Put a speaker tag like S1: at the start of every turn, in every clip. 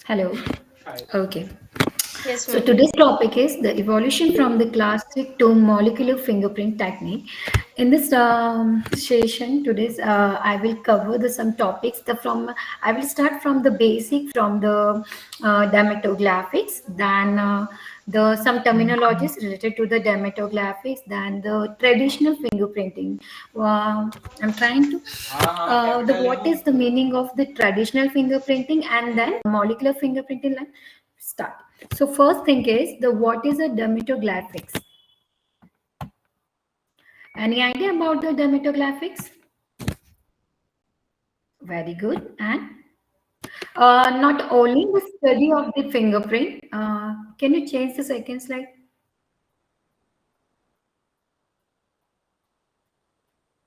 S1: Hello.
S2: Hi.
S1: Okay.
S3: Yes,
S1: So
S3: ma'am.
S1: today's topic is the evolution from the classic to molecular fingerprint technique. In this session, today's I will cover the some topics. I will start from the basic, from the dermatographics, then the some terminologies related to the dermatographics, then the traditional fingerprinting. I'm trying to what is the meaning of the traditional fingerprinting, and then molecular fingerprinting. Like start. So first thing is the what is a dermatographics? Any idea about the dermatographics? Very good. And not only the study of the fingerprint. Can you change the second slide?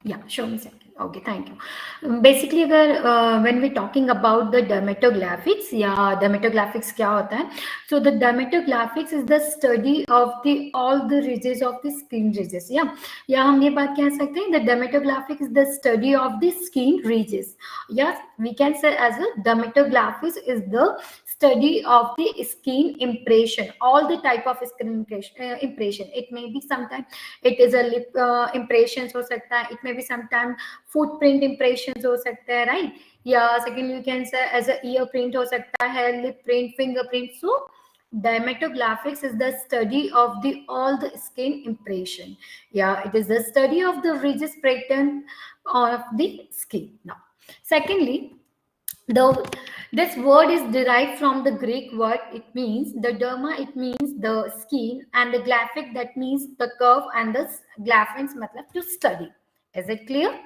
S1: Yeah, show me second. Okay, thank you. Basically, when we're talking about the dermatographics, yeah, dermatographics क्या होता है? So the dermatographics is the study of the all the ridges of the skin ridges. Yeah, या हम ये बात कह सकते हैं. The dermatographics is the study of the skin ridges. Yes, we can say as a dermatographics is the study of the skin impression, all the type of skin impression. It may be sometimes it is a lip impressions हो सकता है, it may be sometimes footprint impressions हो सकते हैं, right? या second you can say as a ear print हो सकता है, lip print, fingerprint. So dermatographics is the study of the all the skin impression. Yeah, it is the study of the ridges pattern of the skin. Now secondly, the this word is derived from the Greek word. It means the derma, it means the skin, and the graphic, that means the curve, and the graphins matlab to study. Is it clear?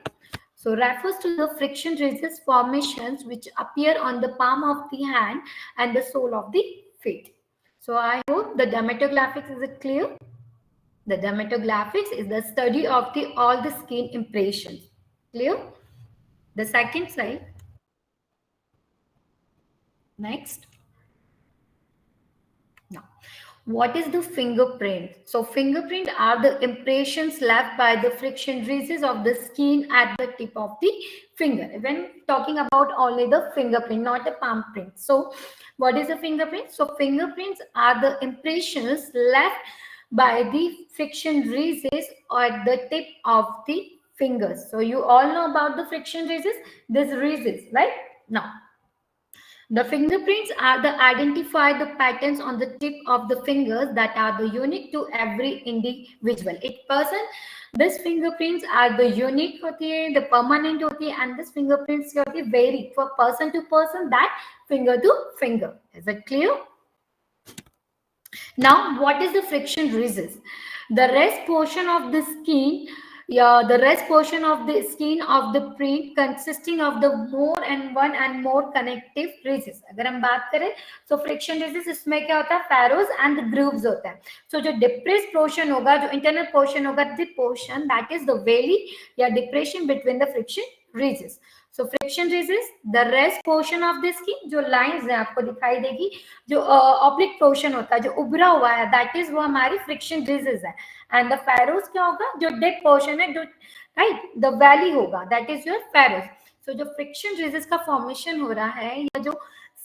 S1: So refers to the friction resist formations which appear on the palm of the hand and the sole of the feet. So I hope the dermatographics is it clear. The dermatographics is the study of the all the skin impressions. Clear? The second slide. Next. Now, what is the fingerprint? So fingerprint are the impressions left by the friction ridges of the skin at the tip of the finger. When talking about only the fingerprint, not a palm print. So what is a fingerprint? So fingerprints are the impressions left by the friction ridges at the tip of the fingers. So you all know about the friction ridges, these ridges, right? Now, the fingerprints are the identify the patterns on the tip of the fingers that are the unique to every individual. It person, these fingerprints are the unique होती है, the permanent होती है, and this fingerprints क्या होती है, vary for person to person, that finger to finger. Is it clear? Now, what is the friction resist? The rest portion of the skin, yeah, the rest portion of the skin of the print consisting of the more and one and more connective ridges. अगर हम बात करें, so friction resist इसमें क्या होता है, furrows and the grooves होता है. So जो depressed portion होगा, जो internal portion होगा, the portion that is the valley या depression between the friction ridges. So friction resist the rest portion of the skin, जो lines है आपको दिखाई देगी, जो oblique portion होता है, जो उभरा हुआ है, that is वो हमारी friction ridges है. And the furrows क्या होगा, जो dead portion है, जो right, the valley होगा, that is your furrows. So जो friction ridges का formation हो रहा है, या जो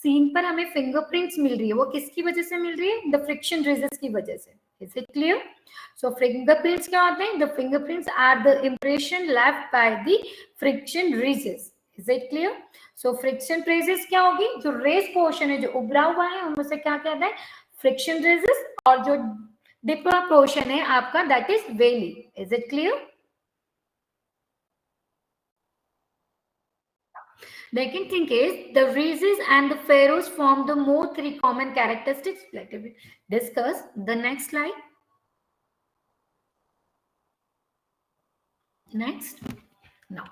S1: सीन पर हमें फिंगरप्रिंट्स मिल रही है, वो किसकी वजह से मिल रही है, द फ्रिक्शन ridges की वजह से. Is it clear? So fingerprints क्या होते हैं? The fingerprints are the impression left by the friction ridges. Is it clear? So friction ridges क्या होगी, जो रेस पोर्शन है, जो उभरा हुआ है, उनमें से क्या कहता है, फ्रिक्शन ridges, और जो डिपर पोर्शन है आपका, that is valley. Is it clear? The second thing is the ridges and the furrows form the more three common characteristics. Let me discuss the next slide. Next. Now,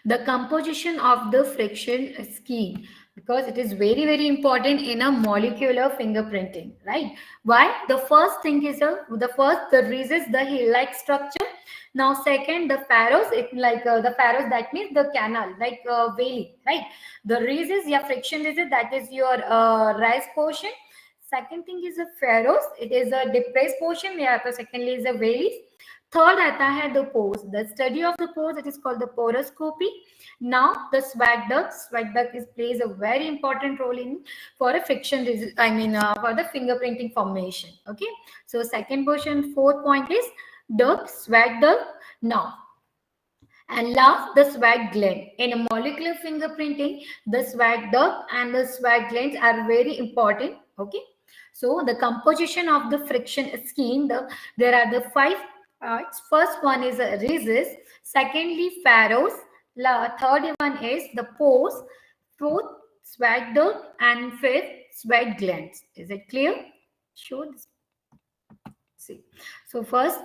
S1: the composition of the friction scheme, because it is very, very important in a molecular fingerprinting, right? Why? The first thing is the ridges, the hill-like structure. Now, second, the furrows, it like the furrows, that means the canal, like valley, right? The ridges, yeah, friction ridges, that is your rise portion. Second thing is the furrows, it is a depressed portion. Yeah, so secondly is the valleys. Third आता है the pores. The study of the pores, it is called the poroscopy. Now the sweat duct. Sweat duct plays a very important role in for a friction. For the fingerprinting formation. Okay. So second portion, fourth point is duct, sweat duct. Now. And last, the sweat gland. In a molecular fingerprinting, the sweat duct and the sweat glands are very important. Okay. So the composition of the friction skin, there are the 5 parts. First one is a rhesus. Secondly, furrows. Third one is the pores. Fourth, sweat duct, and fifth, sweat glands. Is it clear? Show this. See. So first,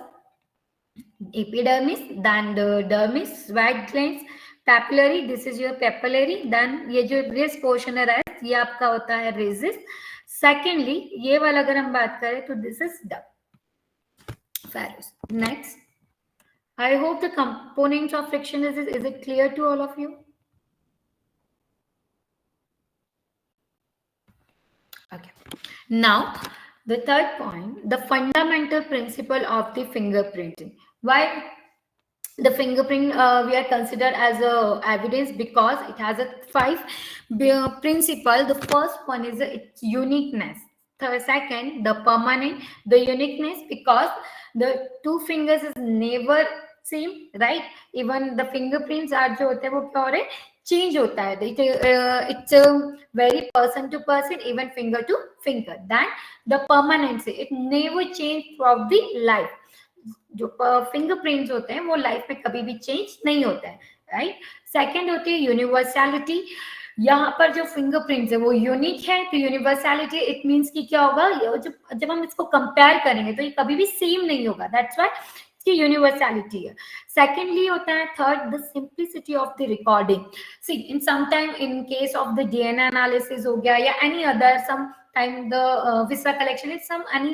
S1: epidermis, then the dermis, sweat glands, papillary, this is your papillary, then ये जो race portion है ये आपका होता है रेजिस. Secondly ये वाला अगर हम बात करें तो दिस इज डक्ट, फैरोस. Next, I hope the components of friction is it clear to all of you? Okay. Now, the third point, the fundamental principle of the fingerprinting. Why the fingerprint we are considered as a evidence? Because it has a 5 principle. The first one is its uniqueness. The second, the permanent, the uniqueness, because the 2 fingers is never same, right? Even the fingerprints are जो होते हैं वो क्या हो रहे हैं, change होता है. It's very person to person, even finger to finger. Then the permanency, it never change throughout the life. जो fingerprints होते हैं वो लाइफ में कभी भी चेंज नहीं होता है, राइट? सेकंड होती है यूनिवर्सैलिटी. यहाँ पर जो फिंगरप्रिंट्स है वो यूनिक है, तो यूनिवर्सैलिटी इट मींस कि क्या होगा, जब हम इसको कंपेयर करेंगे तो ये कभी भी सेम नहीं होगा. दैट्स व्हाई इसकी यूनिवर्सैलिटी है. सेकेंडली होता है third, the simplicity of the recording. See in some time in case of the DNA analysis हो गया या any other some time the visa collection is some any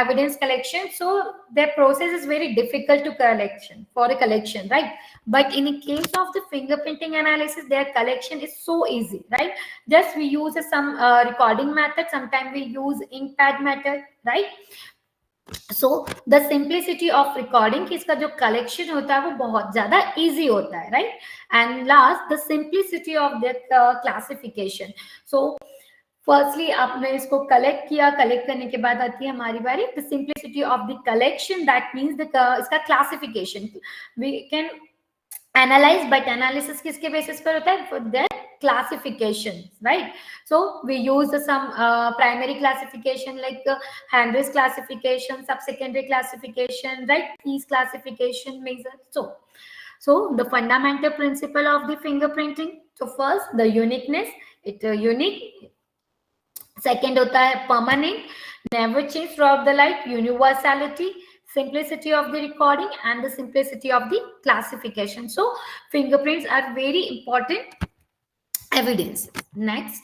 S1: evidence collection, so their process is very difficult to collection, right? But in the case of the fingerprinting analysis, their collection is so easy, right? Just we use some recording method, sometimes we use ink pad method, right? So the simplicity of recording कि इसका जो collection होता है वो बहुत ज्यादा easy होता है, right? And last, the simplicity of their classification. So firstly आपने इसको कलेक्ट किया, कलेक्ट करने के बाद आती है हमारी बारी the simplicity of the collection. That means इसका classification. We can analyse, but analysis किसके बेसिस पर होता है? For that classification, right? So we use some primary classification like Henry's classification, sub secondary classification, right? Keys classification, major. So the fundamental principle of the fingerprinting. So first, the uniqueness, it unique. Second होता है permanent, never change throughout the life, universality, simplicity of the recording, and the simplicity of the classification. So fingerprints are very important evidence. Next.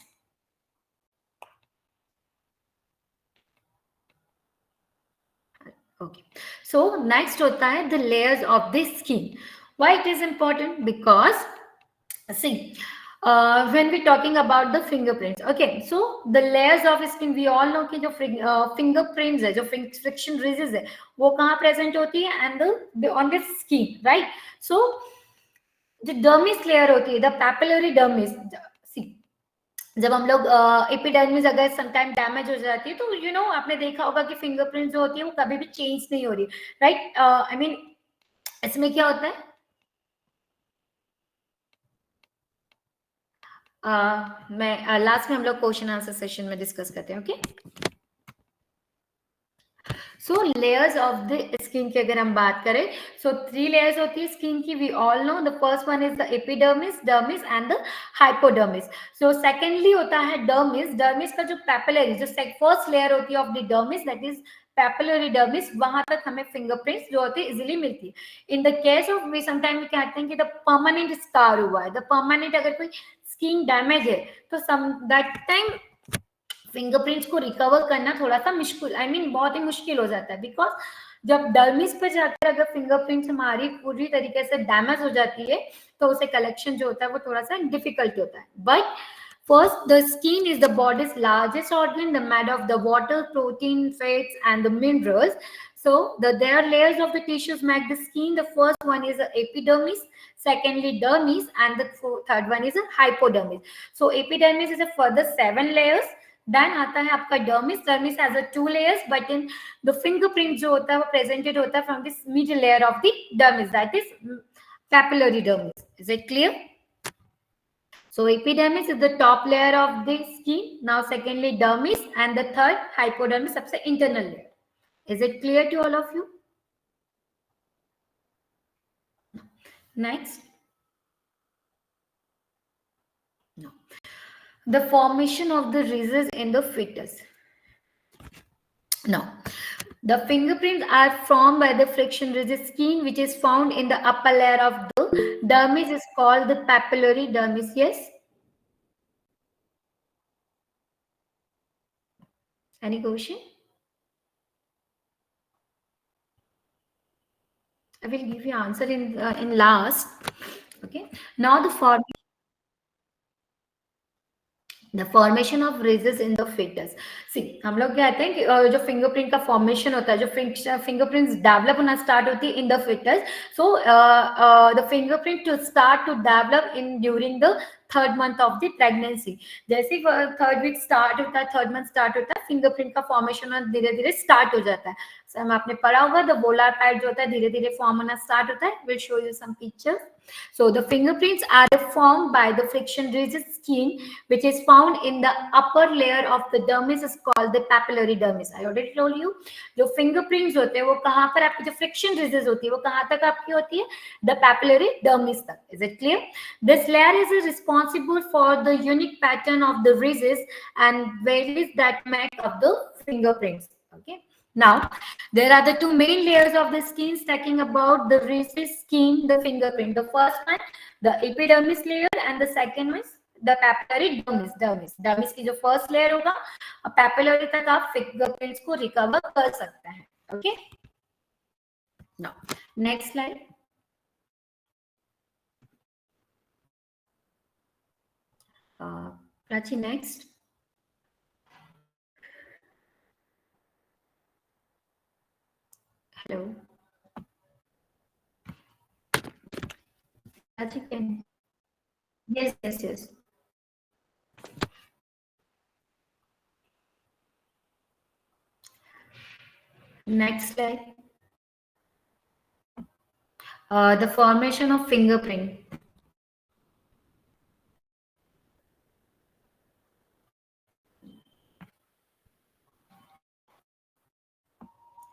S1: Okay. So next होता है the layers of the skin. Why it is important? Because see, when we're talking about the fingerprints, okay, so the layers of skin, we all know कि जो fingerprints है, जो friction ridges है, वो कहाँ present होती है? And on the skin, right? So जो dermis layer होती है, the papillary dermis. See, जब हम लोग एपिडर्मिस अगर समटाइम डैमेज हो जाती है तो यू नो आपने देखा होगा कि फिंगरप्रिंट जो होती है वो कभी भी चेंज नहीं हो रही, राइट? आई मीन इसमें क्या होता है? मैं लास्ट में हम लोग क्वेश्चन आंसर सेशन में डिस्कस करते हैं. Okay, so layers of the skin की अगर हम बात करें, सो 3 लेयर्स होती है स्किन की. We all know the first one is the epidermis, dermis and the hypodermis. So secondly होता है डर्मिस. डर्मिस का जो पैपिलरी, जो फर्स्ट लेयर होती है of the dermis, that is papillary dermis, वहां तक हमें फिंगरप्रिंट्स जो होते हैं इजीली मिलती है. In the case of we sometime कहते हैं कि द परमानेंट स्कार हुआ है, द परमानेंट अगर कोई स्किन डैमेज है तो सम दैट टाइम फिंगरप्रिंट्स को रिकवर करना थोड़ा सा मुश्किल, आई मीन बहुत ही मुश्किल हो जाता है. बिकॉज जब डर्मिस पे जाकर अगर फिंगरप्रिंट्स हमारी पूरी तरीके से डैमेज हो जाती है तो उसे कलेक्शन जो होता है वो थोड़ा सा डिफिकल्ट होता है. But first, the skin is the body's largest organ, the made of the water, protein, fats and the minerals. So there are layers of the tissues make the skin. The first one is epidermis, secondly dermis, and the third one is a hypodermis. So epidermis is a further 7 layers. Then आता है आपका dermis. Dermis has a 2 layers, but in the fingerprint जो होता है वो presented होता है from this middle layer of the dermis, that is papillary dermis. Is it clear? So epidermis is the top layer of the skin. Now secondly dermis, and the third hypodermis, सबसे internal layer. Is it clear to all of you? Next. No. The formation of the ridges in the fetus. No. The fingerprints are formed by the friction ridges skin, which is found in the upper layer of the dermis, is called the papillary dermis. Yes? Any question? I will give you answer in last. Okay. Now the formation of ridges in the fetus. See, हम लोग कहते हैं कि जो fingerprint का formation होता है, जो फिंगरप्रिंट्स डेवलप होना स्टार्ट होती है in the fetus. So the fingerprint to start to develop in during the third month of the pregnancy. जैसे थर्ड वीक स्टार्ट होता है, थर्ड मंथ स्टार्ट होता है, फिंगरप्रिंट का फॉर्मेशन धीरे धीरे स्टार्ट हो जाता है. सर आपने पढ़ा होगा द वोलार पैड जो होता है धीरे धीरे फॉर्म होना स्टार्ट होता है. Will show you some pictures. So the fingerprints are formed by the friction ridges skin, which is found in the upper layer of the dermis, is called the papillary dermis. I already told you. जो fingerprints होते हैं वो कहाँ पर आपकी जो friction ridges होती है वो कहाँ तक आपकी होती है? The papillary dermis तक. Is it clear? This layer is responsible for the unique pattern of the ridges and values that make up the fingerprints. Okay. Now, there are the two main layers of the skin stacking about the ridges skin, the fingerprint. The first one, the epidermis layer, and the second one, the papillary dermis. Dermis की जो first layer होगा, papillary तक आप fingerprints को recover कर सकते हैं. Okay. Now, next slide. Prachi, next. Hello. Prachi, can... Yes. Next slide. The formation of fingerprint.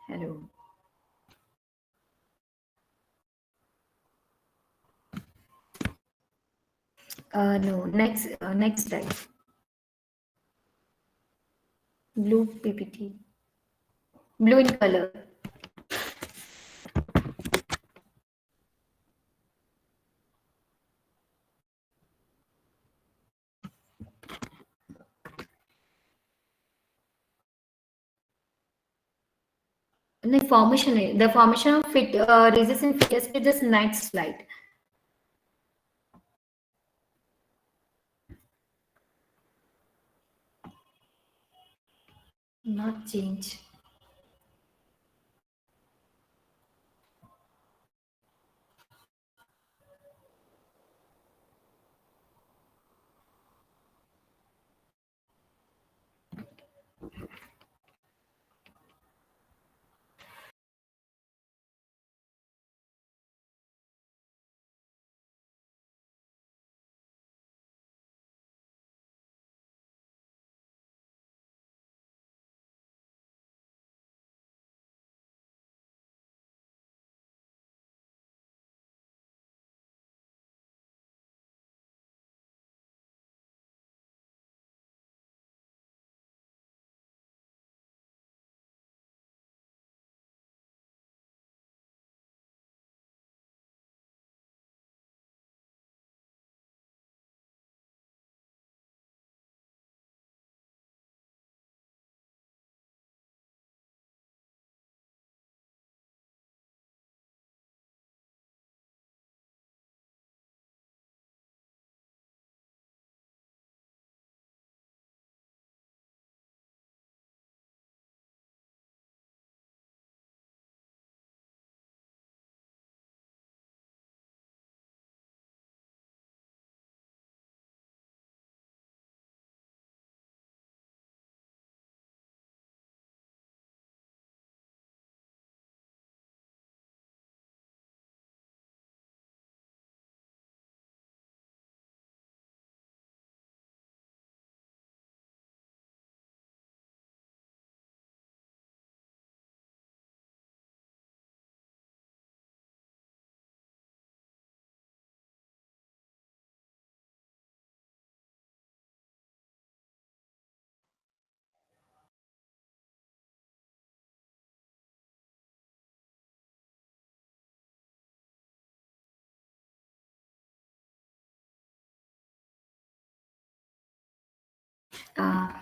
S1: Hello. No, next slide. Blue PPT. Blue in color. The formation of ridges in fetus is this next slide. Not change.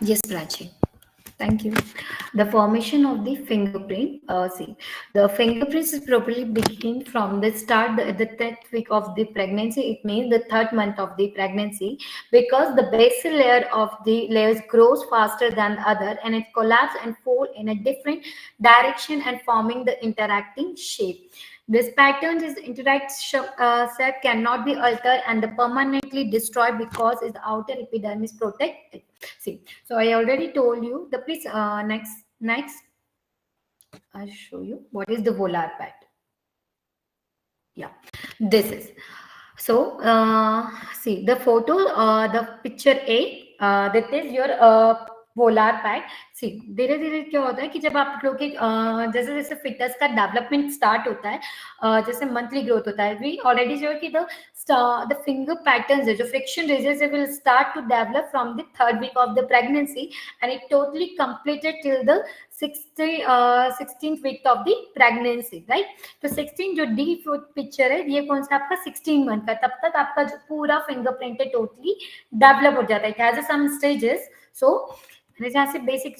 S1: Yes, Prachi. Thank you. The formation of the fingerprint. See, the fingerprints is probably begin from the start, the third week of the pregnancy. It means the third month of the pregnancy, because the basal layer of the layers grows faster than the other, and it collapses and fold in a different direction and forming the interacting shape. This pattern is interact set cannot be altered and permanently destroyed because its outer epidermis protected. See, so I already told you. The please next I'll show you what is the volar pad. Yeah, this is. So see the photo, the picture A, that is your polar pad. सी धीरे धीरे क्या होता है कि जब आप लोग के जैसे जैसे फिटनेस का डेवलपमेंट स्टार्ट होता है, जैसे मंथली ग्रोथ होता है, वी ऑलरेडी जो है कि द फिंगर पैटर्न्स है जो friction ridges will start to develop from the third week of the pregnancy and it totally completed till the 16th week of the pregnancy, right. तो 16 जो D picture है ये कौन सा आपका 16 मंथ का, तब तक आपका जो पूरा फिंगरप्रिंट है टोटली डेवलप हो जाता है. It has some stages. So मैंने जहाँ से बेसिक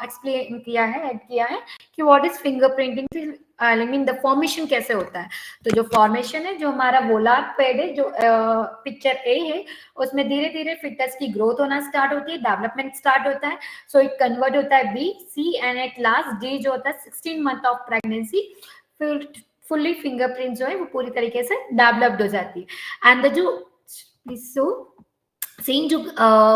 S1: एक्सप्लेन किया है, ऐड किया है कि what is fingerprinting, I mean the formation कैसे होता है. तो जो फॉर्मेशन है, जो हमारा वोलार पैड है, जो पिक्चर ए है, उसमें धीरे धीरे फिटस की ग्रोथ होना स्टार्ट होती है, डेवलपमेंट स्टार्ट होता है. सो इट कन्वर्ट होता है B, C and at last D जो होता है 16 मंथ ऑफ प्रेगनेंसी. फिर फुल्ली फिंगरप्रिंट जो है वो पूरी तरीके से डेवलप्ड हो जाती है. एंड द जो सो सेम जो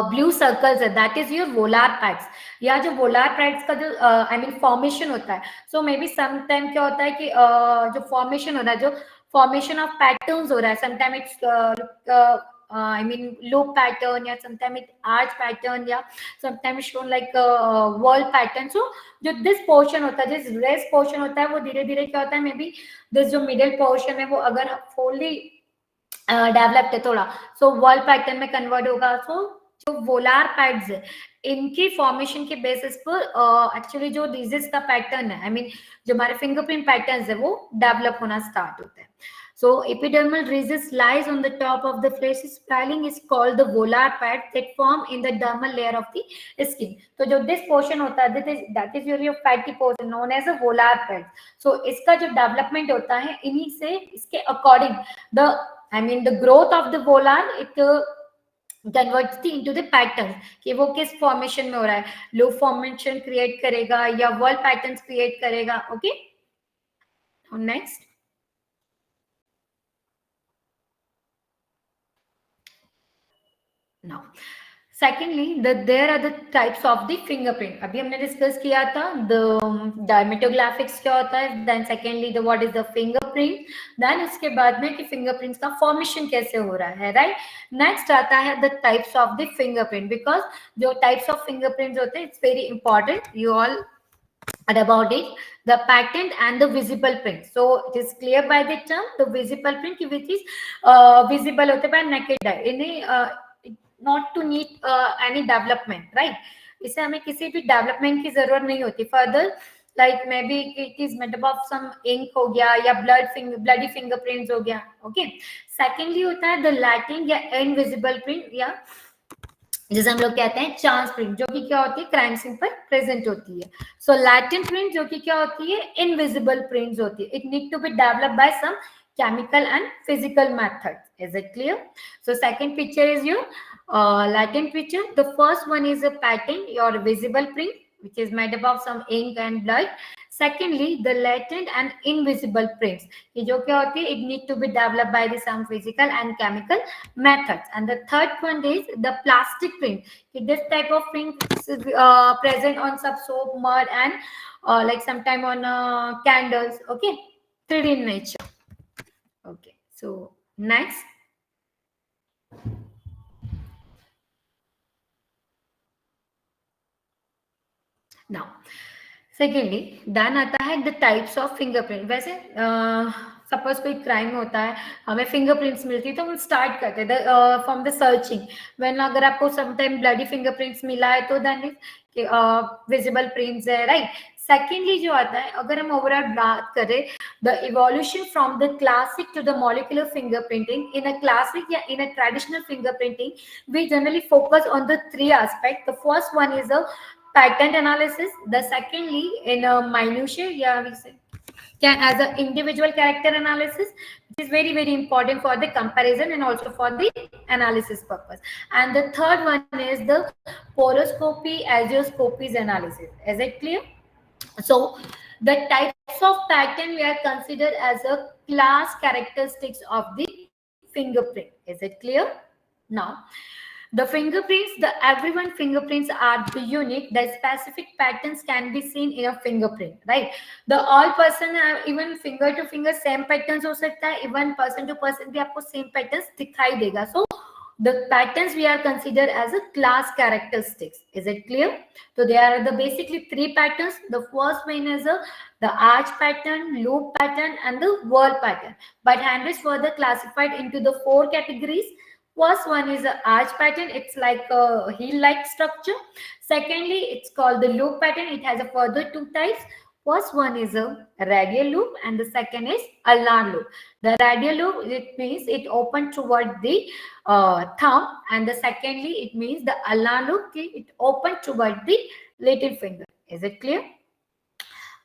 S1: ब्लू सर्कल्स है दैट इज योर वोलार पैड्स, या जो वोलार पैड्स का जो आई मीन फॉर्मेशन होता है. सो मे बी समटाइम क्या होता है कि जो फॉर्मेशन होता है, जो फॉर्मेशन ऑफ पैटर्न्स हो रहा है, sometime it's I mean loop pattern, या sometime it arch pattern, या sometimes shown like wall pattern. So जो this portion होता है, जिस रेस्ट पोर्शन होता है, वो धीरे धीरे क्या होता है, मे बी दिस जो मिडिल पोर्शन है वो अगर फोल्डली डेवलप्ड है थोड़ा, सो वॉल पैटर्न में कन्वर्ट होगा. सो जो वोलार पैड्स है इनकी फॉर्मेशन के बेसिस पर एक्चुअली जो डिजीज का पैटर्न है, आई मीन जो हमारे फिंगरप्रिंट पैटर्न्स है वो डेवलप होना स्टार्ट होता है. So epidermal ridges lies on the top of the flesh. Spiraling is called the volar pad that form in the dermal layer of the skin. तो जो this portion होता है, that is your fatty portion known as a volar pad. So इसका जो development होता है इन्हीं से, इसके according the growth of the volar, it converts into the pattern कि वो किस फॉर्मेशन में हो रहा है, लो फॉर्मेशन क्रिएट करेगा या वॉल पैटर्न्स क्रिएट करेगा. Okay, next. Now, secondly, there are the types of the fingerprint. अभी हमने डिस्कस किया था the dermatographics क्या होता है, then secondly the what is the fingerprint, then उसके बाद में कि fingerprints का formation कैसे हो रहा है, right. Next आता है the types of the fingerprint, because जो types of fingerprints होते हैं it's very important, you all about it, the patent and the visible print. So it is clear by the term the visible print which is visible होते by naked eye, इन्हें not to need any development, right. इसे हमें किसी भी development की जरूरत नहीं होती further, like maybe it is made up of some ink हो गया या ब्लडी फिंगरप्रिंट्स हो गया. ओके, सेकेंडली होता है द लैटिन या इनविजिबल प्रिंट, या जिसे हम लोग कहते हैं चांस प्रिंट, जो कि क्या होती है क्राइम सीन पर प्रेजेंट होती है. सो लैटिन प्रिंट जो कि क्या होती है इनविजिबल प्रिंट्स होती है. It need to be developed by some chemical and physical methods. Is it clear? So second picture is your latent picture. The first one is a patent, your visible print, which is made up of some ink and blood. Secondly, the latent and invisible prints, ये जो क्या होती है, it need to be developed by the some physical and chemical methods. And the third one is the plastic print. This type of print is present on some soap, mud, and like sometime on candles. Okay, 3D in nature. Okay, so next. Now, secondly, then आता है the types of fingerprint. वैसे suppose कोई crime होता है, हमें fingerprints मिलती है तो हम स्टार्ट करते हैं फ्रॉम द सर्चिंग. व्हेन अगर आपको समटाइम ब्लडी फिंगरप्रिंट्स मिला है तो देन विजिबल प्रिंट्स है, राइट. सेकेंडली जो आता है, अगर हम ओवरऑल बात करें, the evolution from the classic to the molecular fingerprinting, in a classic या in a traditional fingerprinting we generally focus on the three aspects. The first one is a pattern analysis, the secondly in a minutiae, yeah, we say can as an individual character analysis, which is very very important for the comparison and also for the analysis purpose, and the third one is the poroscopy agioscopies analysis. Is it clear? So the types of pattern we are considered as a class characteristics of the fingerprint. Is it clear? Now the fingerprints, the everyone fingerprints are the unique. The specific patterns can be seen in a fingerprint, right? The all person have even finger to finger same patterns हो सकता है, even person to person भी आपको same patterns दिखाई देगा. So the patterns we are considered as a class characteristics. Is it clear? So there are the basically three patterns. The first one is the arch pattern, loop pattern, and the whorl pattern. But hand is further classified into the four categories. First one is a arch pattern. It's like a heel-like structure. Secondly, it's called the loop pattern. It has a further two types. First one is a radial loop, and the second is ulnar loop. The radial loop, it means it open toward the thumb, and the secondly, it means the ulnar loop, it open toward the little finger. Is it clear?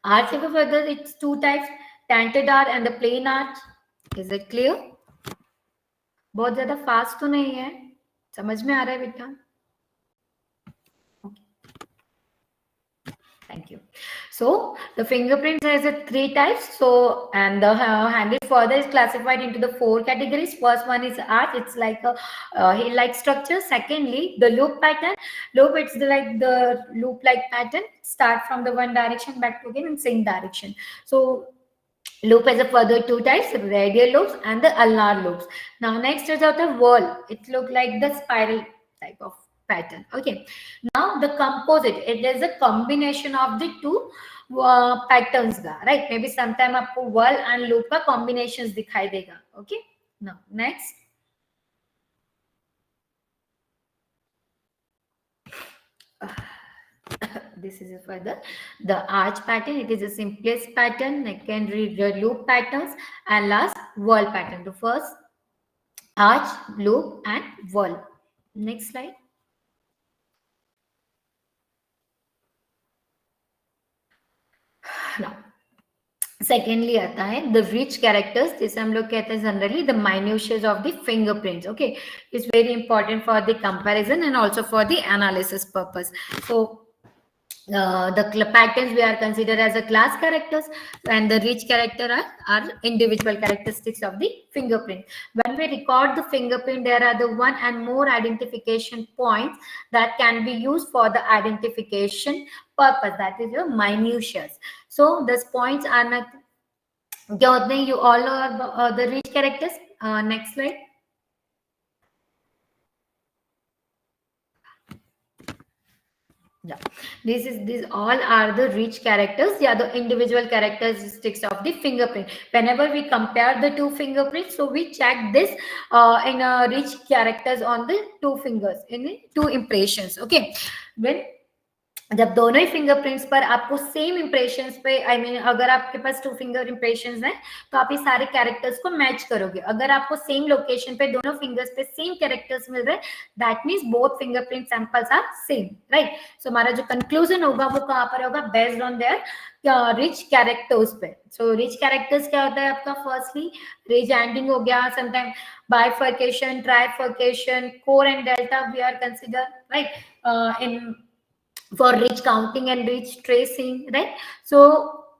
S1: Arch further, it's two types: tented arch and the plain arch. Is it clear? बहुत ज्यादा fast तो नहीं है, समझ में आ रहा है बेटा? Thank you. So the fingerprints has a three types. So and the handle further is classified into the four categories. First one is arch. It's like a heel-like structure. Secondly, the loop pattern. Loop, it's like the loop-like pattern. Start from the one direction back to again in same direction. So loop has a further two types: radial loops and the ulnar loops. Now next is out of whorl. It looks like the spiral type of pattern. Okay. Now the composite, it is a combination of the two patterns का, right? Maybe sometime आपको whorl and loop का combinations दिखाई देगा. Okay. Now next. This is further the arch pattern. It is the simplest pattern. Secondary the loop patterns, and last whorl pattern. The first arch, loop, and whorl. Next slide. Now secondly आता है the rich characters, जिसे हम लोग कहते हैं generally the minutiae of the fingerprints. Okay, it's very important for the comparison and also for the analysis purpose. So the patterns we are considered as a class characters, and the rich character are individual characteristics of the fingerprint. When we record the fingerprint, there are the one and more identification points that can be used for the identification purpose, that is your minutiae. So these points are not, you all are the rich characters. Next slide. Yeah, these all are the rich characters. Yeah, the individual characteristics of the fingerprint. Whenever we compare the two fingerprints, so we check this in rich characters on the two fingers, in two impressions. Okay, when जब दोनों ही fingerprints पर आपको same impressions पे अगर आपके पास two finger impressions हैं तो आप ये सारे कैरेक्टर्स को मैच करोगे. अगर आपको सेम लोकेशन पे दोनों फिंगर्स पे सेम कैरेक्टर्स मिल रहे हैं, that means both fingerprint samples are same, right? So हमारा जो कंक्लूजन होगा वो कहाँ पर होगा? Based on their ridge characters पे. सो रिच कैरेक्टर्स क्या होता है आपका? फर्स्टली रिच एंडिंग हो गया, sometime bifurcation, trifurcation, core and delta we are consider, right, in for rich counting and rich tracing, right? So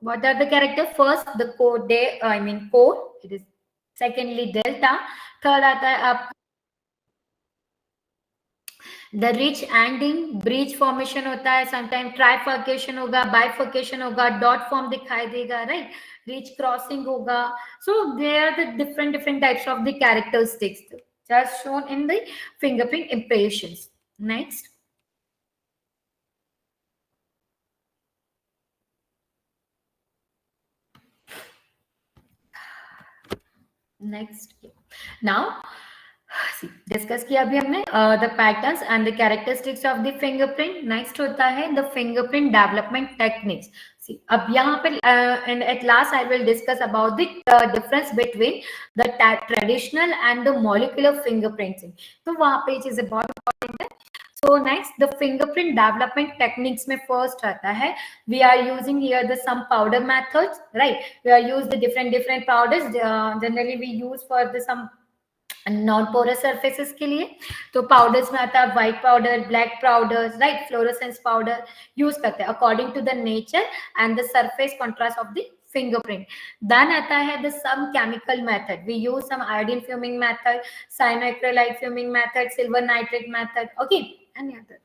S1: what are the characters? First the code core, it is. Secondly delta. Third आता है आप the rich ending, breach formation होता है, sometimes trifurcation होगा, bifurcation होगा, dot form दिखाई देगा, right? Rich crossing होगा. So there are the different types of the characteristics just shown in the fingerprint impressions. Next. Next. Now discuss किया अभी हमने the patterns and the characteristics of the fingerprint. Next होता है the fingerprint development techniques. अब यहाँ पे and at last I will discuss about the difference between the traditional and the molecular fingerprinting. तो वहां पे चीजें बहुत इंपॉर्टेंट है. So next, the fingerprint development techniques में first आता है. We are using here the some powder methods, right? We are use the different powders. Generally we use for the some non porous surfaces के लिए. तो powders में आता है white powder, black powder, right, fluorescence powder use करते हैं according to the nature and the surface contrast of the fingerprint. Then आता है the some chemical method. We use some iodine fuming method, cyanoacrylate fuming method, silver nitrate method. Okay, and other.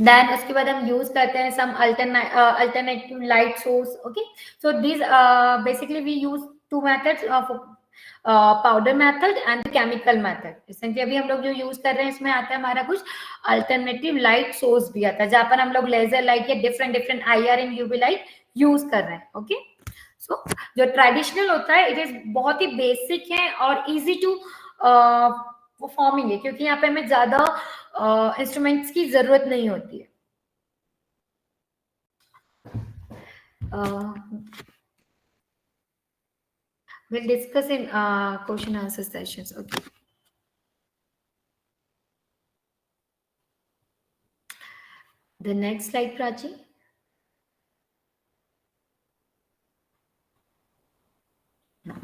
S1: Then उसके बाद हम use करते हैं some alternative light source. Okay, so these basically we use two methods of powder method and chemical method. Recently अभी हम लोग जो use कर रहे हैं इसमें आता है हमारा कुछ अल्टरनेटिव लाइट सोर्स भी आता है जहां पर हम लोग लेजर लाइट या different IR and UV light use कर रहे हैं. ओके, सो जो ट्रेडिशनल होता है इट इज बहुत ही बेसिक है और इजी टू परफॉर्मिंग है क्योंकि यहाँ पे हमें ज्यादा इंस्ट्रूमेंट्स की जरूरत नहीं होती है. We'll discuss in question answer sessions. Okay. The next slide, Prachi. No.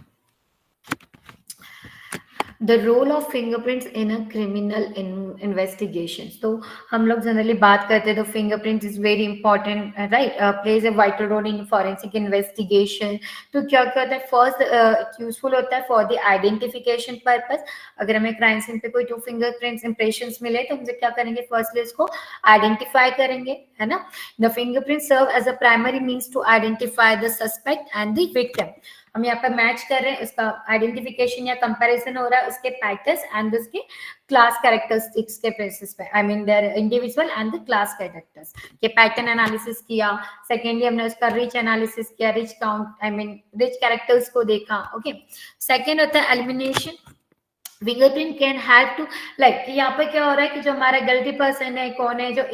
S1: The role of fingerprints in a criminal investigations. तो हम लोग जनरली बात करते हैं तो fingerprints is very important, right? Plays a vital role in forensic investigation. तो क्या क्या होता है? First useful होता है for the identification purpose. अगर हमें crime scene पे कोई two fingerprints impressions मिले तो हम क्या करेंगे? Firstly इसको identify करेंगे, है ना? The fingerprints serve as a primary means to identify the suspect and the victim. हम यहाँ पर मैच कर रहे हैं, इसका आइडेंटिफिकेशन या कंपैरिजन हो रहा है उसके पैटर्न्स एंड उसके क्लास कैरेक्टरिस्टिक्स के बेसिस पे. I mean their individual and the class characters के पैटर्न एनालिसिस किया. सेकेंडली हमने उसका रिच एनालिसिस किया, ridge count, I mean ridge characters को देखा. ओके, सेकेंड होता है elimination. Fingerprint can help to like यहाँ पे क्या हो रहा है कि जो हमारा गलती पर्सन है कौन है, जो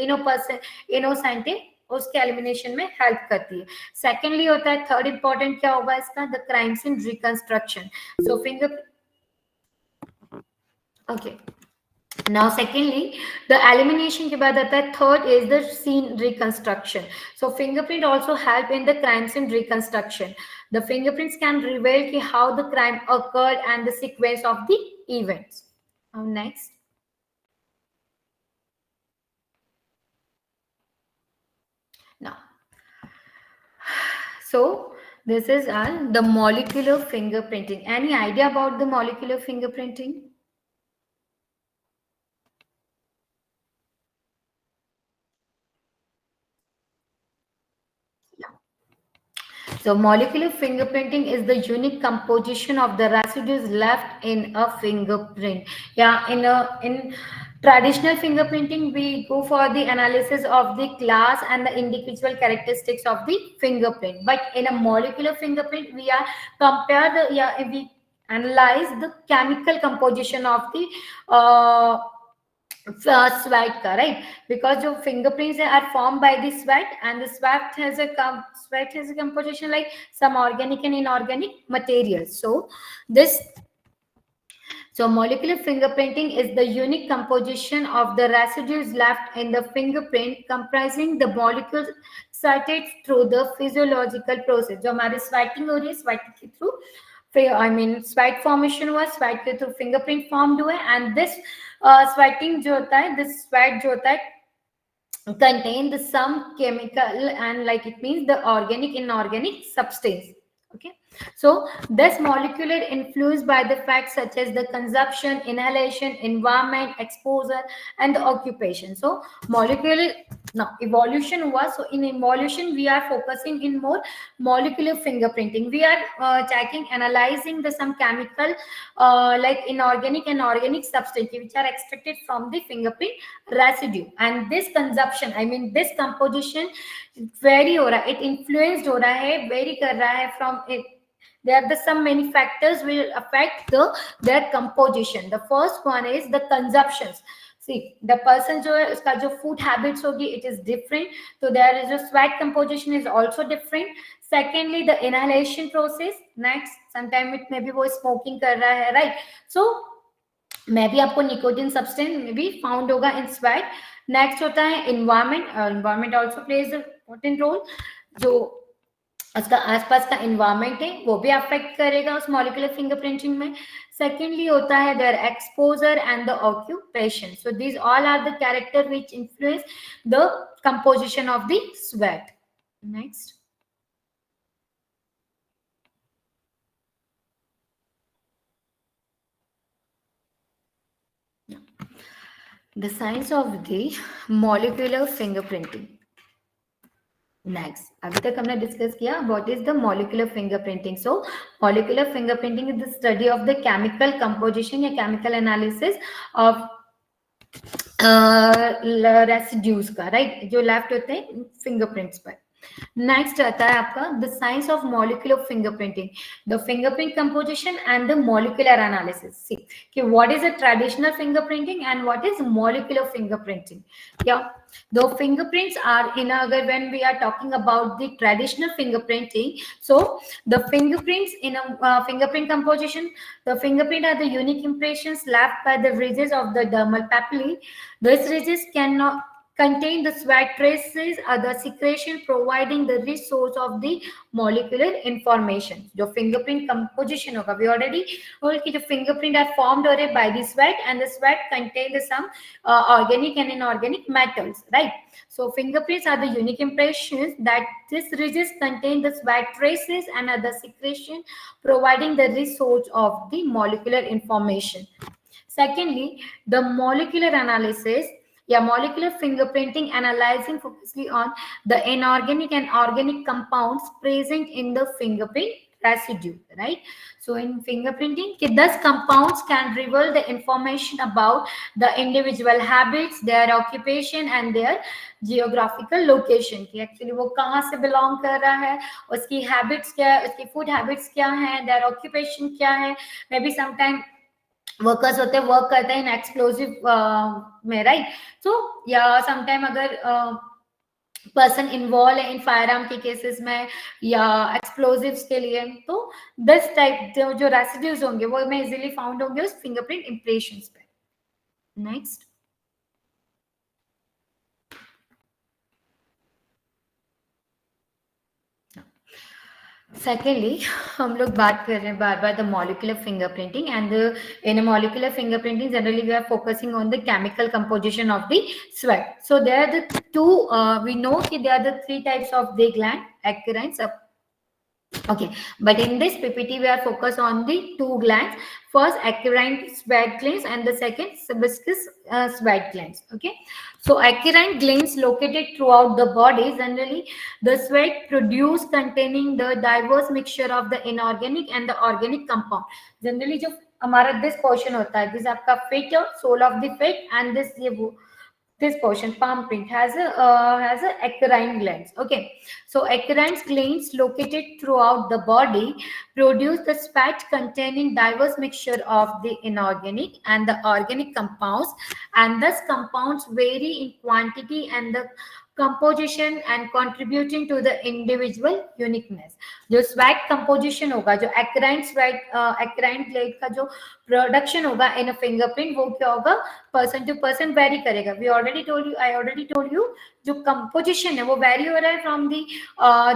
S1: इनोसेंट है उसके एलिमिनेशन में हेल्प करती है. सेकेंडली होता है थर्ड इंपॉर्टेंट क्या होगा इसका, the crime scene reconstruction. So finger okay, now secondly the elimination के बाद आता है third is the scene reconstruction. So fingerprint also help in the crime scene reconstruction. The fingerprints can reveal कि how the crime occurred and the sequence of the events. Now next. Now, so this is the molecular fingerprinting. Any idea about the molecular fingerprinting? So molecular fingerprinting is the unique composition of the residues left in a fingerprint. Yeah, in traditional fingerprinting, we go for the analysis of the class and the individual characteristics of the fingerprint. But in a molecular fingerprint, we are we analyze the chemical composition of the sweat का, right? Because जो fingerprints are formed by the sweat and the sweat has a composition like some organic and inorganic materials. So molecular fingerprinting is the unique composition of the residues left in the fingerprint comprising the molecules sweated through the physiological process. जो हमारी sweating हो रही है, sweating के through sweat formation हुआ, sweat के through fingerprint formed हुए, and this sweating जो होता है, this sweat जो होता है contain the some chemical and like it means the organic inorganic substance. Okay, so this molecular influenced by the facts such as the consumption, inhalation, environment, exposure, and the occupation. So molecular now evolution was, so in evolution we are focusing in more molecular fingerprinting. We are checking, analyzing the some chemical like inorganic and organic substance which are extracted from the fingerprint residue, and this consumption, I mean this composition vary हो रहा है, it influenced हो रहा है, vary कर रहा है from it There are some many factors will affect their composition. The first one is the consumptions. See, the person जो है उसका जो food habits होगी, it is different. So there is a sweat composition is also different. Secondly, the inhalation process. Next, sometimes it may be वो smoking कर रहा है, right? So मैं भी आपको निकोटिन सब्सटेंस में भी फाउंड होगा इन स्वेट. नेक्स्ट होता है environment. Environment also plays important role. जो उसका आसपास का इन्वायरमेंट है वो भी अफेक्ट करेगा उस मॉलिक्यूलर फिंगरप्रिंटिंग में. सेकेंडली होता है their exposure and the occupation. So these all are the character which influence the composition of the sweat. Next, the science of the molecular fingerprinting. Next, अभी तक हमने डिस्कस किया what is the molecular fingerprinting. So molecular fingerprinting is the study of the chemical composition या chemical analysis of residues का, right, जो left होते हैं fingerprints पर. नेक्स्ट आता है आपका the science of molecular fingerprinting, the fingerprint composition and the molecular analysis. See कि what is a traditional fingerprinting and what is molecular fingerprinting. या the fingerprints are in agar when we are talking about the traditional fingerprinting, so the fingerprints in a fingerprint composition, the fingerprint are the unique impressions left by the ridges of the dermal papillae. These ridges cannot contain the sweat traces or the secretion, providing the rich source of the molecular information. जो fingerprint composition होगा, we already told कि जो fingerprint are formed by the sweat and the sweat contain the some organic and inorganic metals, right? So fingerprints are the unique impressions that these ridges contain the sweat traces and other secretion, providing the rich source of the molecular information. Secondly, the molecular analysis. Yeah, molecular fingerprinting analyzing focuses on the inorganic and organic compounds present in the fingerprint residue, right? So in fingerprinting, thus compounds can reveal the information about the individual habits, their occupation and their geographical location. कि actually वो कहाँ से belong कर रहा है, उसकी habits क्या है, उसकी food habits क्या है, their occupation क्या है. Maybe sometime वर्कर्स होते हैं, वर्क करते हैं इन एक्सप्लोसिव में, राइट. सो या समटाइम अगर पर्सन इन्वॉल्व है इन फायर आर्म के केसेस में या एक्सप्लोसिव्स के लिए, तो दिस टाइप जो रेसिड्यूज होंगे वो में इजीली फाउंड होंगे उस फिंगरप्रिंट इंप्रेशंस पे. नेक्स्ट, सेकेंडली हम लोग बात कर रहे हैं बार बार the molecular fingerprinting. And in molecular fingerprinting generally we are focusing on the chemical composition of the sweat. So there are the two, we know कि there are the three types of the gland, eccrine, सब. Okay, but in this PPT we are focused on the two glands. First, acrine sweat glands and the second sebaceous sweat glands. Okay, so acrine glands located throughout the body. Generally, the sweat produced containing the diverse mixture of the inorganic and the organic compound. Generally, जो हमारा this portion होता है, this आपका feet, sole of the feet, and this ये वो this portion palm print has a acrine glands. Okay, so acrine glands located throughout the body produce the sweat containing diverse mixture of the inorganic and the organic compounds, and thus compounds vary in quantity and the composition and contributing to the individual uniqueness. जो sweat composition होगा, जो acrine sweat acrine gland का जो production होगा in a fingerprint, वो क्या होगा, person to person vary करेगा. I already told you जो composition है वो vary हो रहा है from the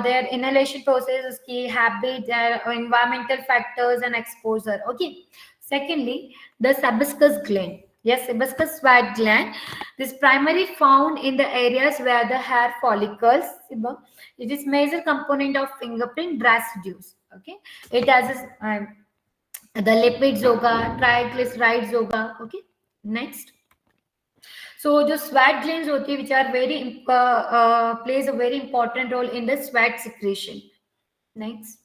S1: their inhalation process, उसकी habit, their environmental factors and exposure. Okay. Secondly, the sebaceous gland. Yes, sebaceous sweat gland. This primarily found in the areas where the hair follicles. It is major component of fingerprint residues. Okay, it has the lipids होगा, triglycerides होगा. Okay, next. So the sweat glands होती है, which are very plays a very important role in the sweat secretion. Next.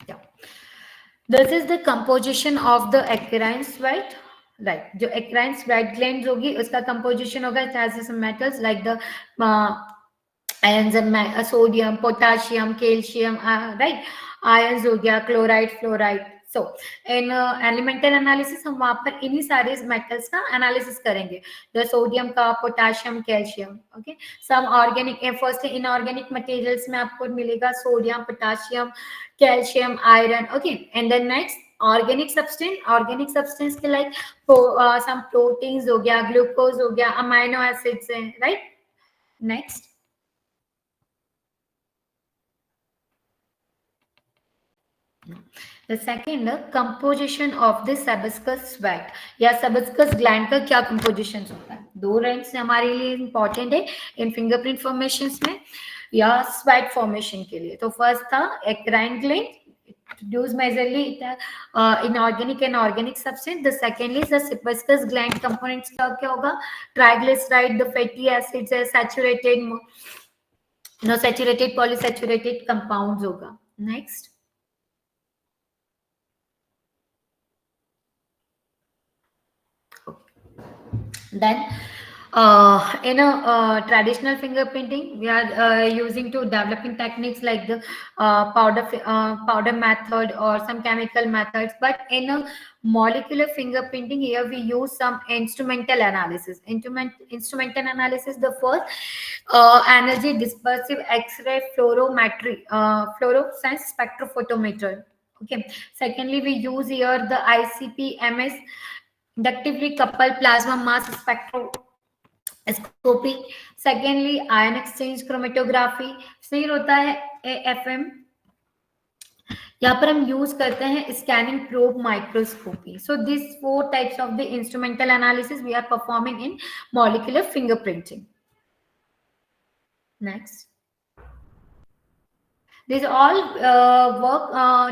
S1: Yeah. This is the composition of the acrine sweat, right? जो acrine sweat glands होगी उसका composition होगा, it has some metals like the ions, sodium, potassium, calcium, right, ions हो गया, chloride, fluoride. So in elemental analysis हम वहां पर इन्हीं सारे मेटल्स का एनालिसिस करेंगे, द सोडियम का, potassium, calcium. Okay, some organic, first inorganic materials में आपको मिलेगा sodium, potassium, calcium, iron. Okay, and then next organic substance के लाइक सम प्रोटीन्स हो गया, ग्लूकोज हो गया, अमाइनो एसिड्स हैं, right. Next, the second, composition of the सबस्कस sweat या सबस्कस ग्लैंड का क्या कंपोजिशन होता है. दो रेंज हमारे लिए इंपॉर्टेंट है इन फिंगरप्रिंट फॉर्मेशन में या स्वेट फॉर्मेशन के लिए. तो फर्स्ट था eccrine gland, produce majorly inorganic and organic substance. The secondly is the sebaceous gland components का क्या होगा, triglyceride, the fatty acids, saturated, no saturated, polysaturated compounds होगा. Next, then in a traditional fingerprinting, we are using to developing techniques like the powder method or some chemical methods. But in a molecular fingerprinting, here we use some instrumental analysis. Instrumental analysis, the first energy dispersive X-ray fluorometry, fluorescence spectrophotometer. Okay. Secondly, we use here the ICP-MS, inductively coupled plasma mass spectroscopy. Secondly, ion exchange chromatography. फिर होता है AFM. यहाँ पर हम use करते हैं scanning probe microscopy. So this 4 types of the instrumental analysis we are performing in molecular fingerprinting. Next, these all work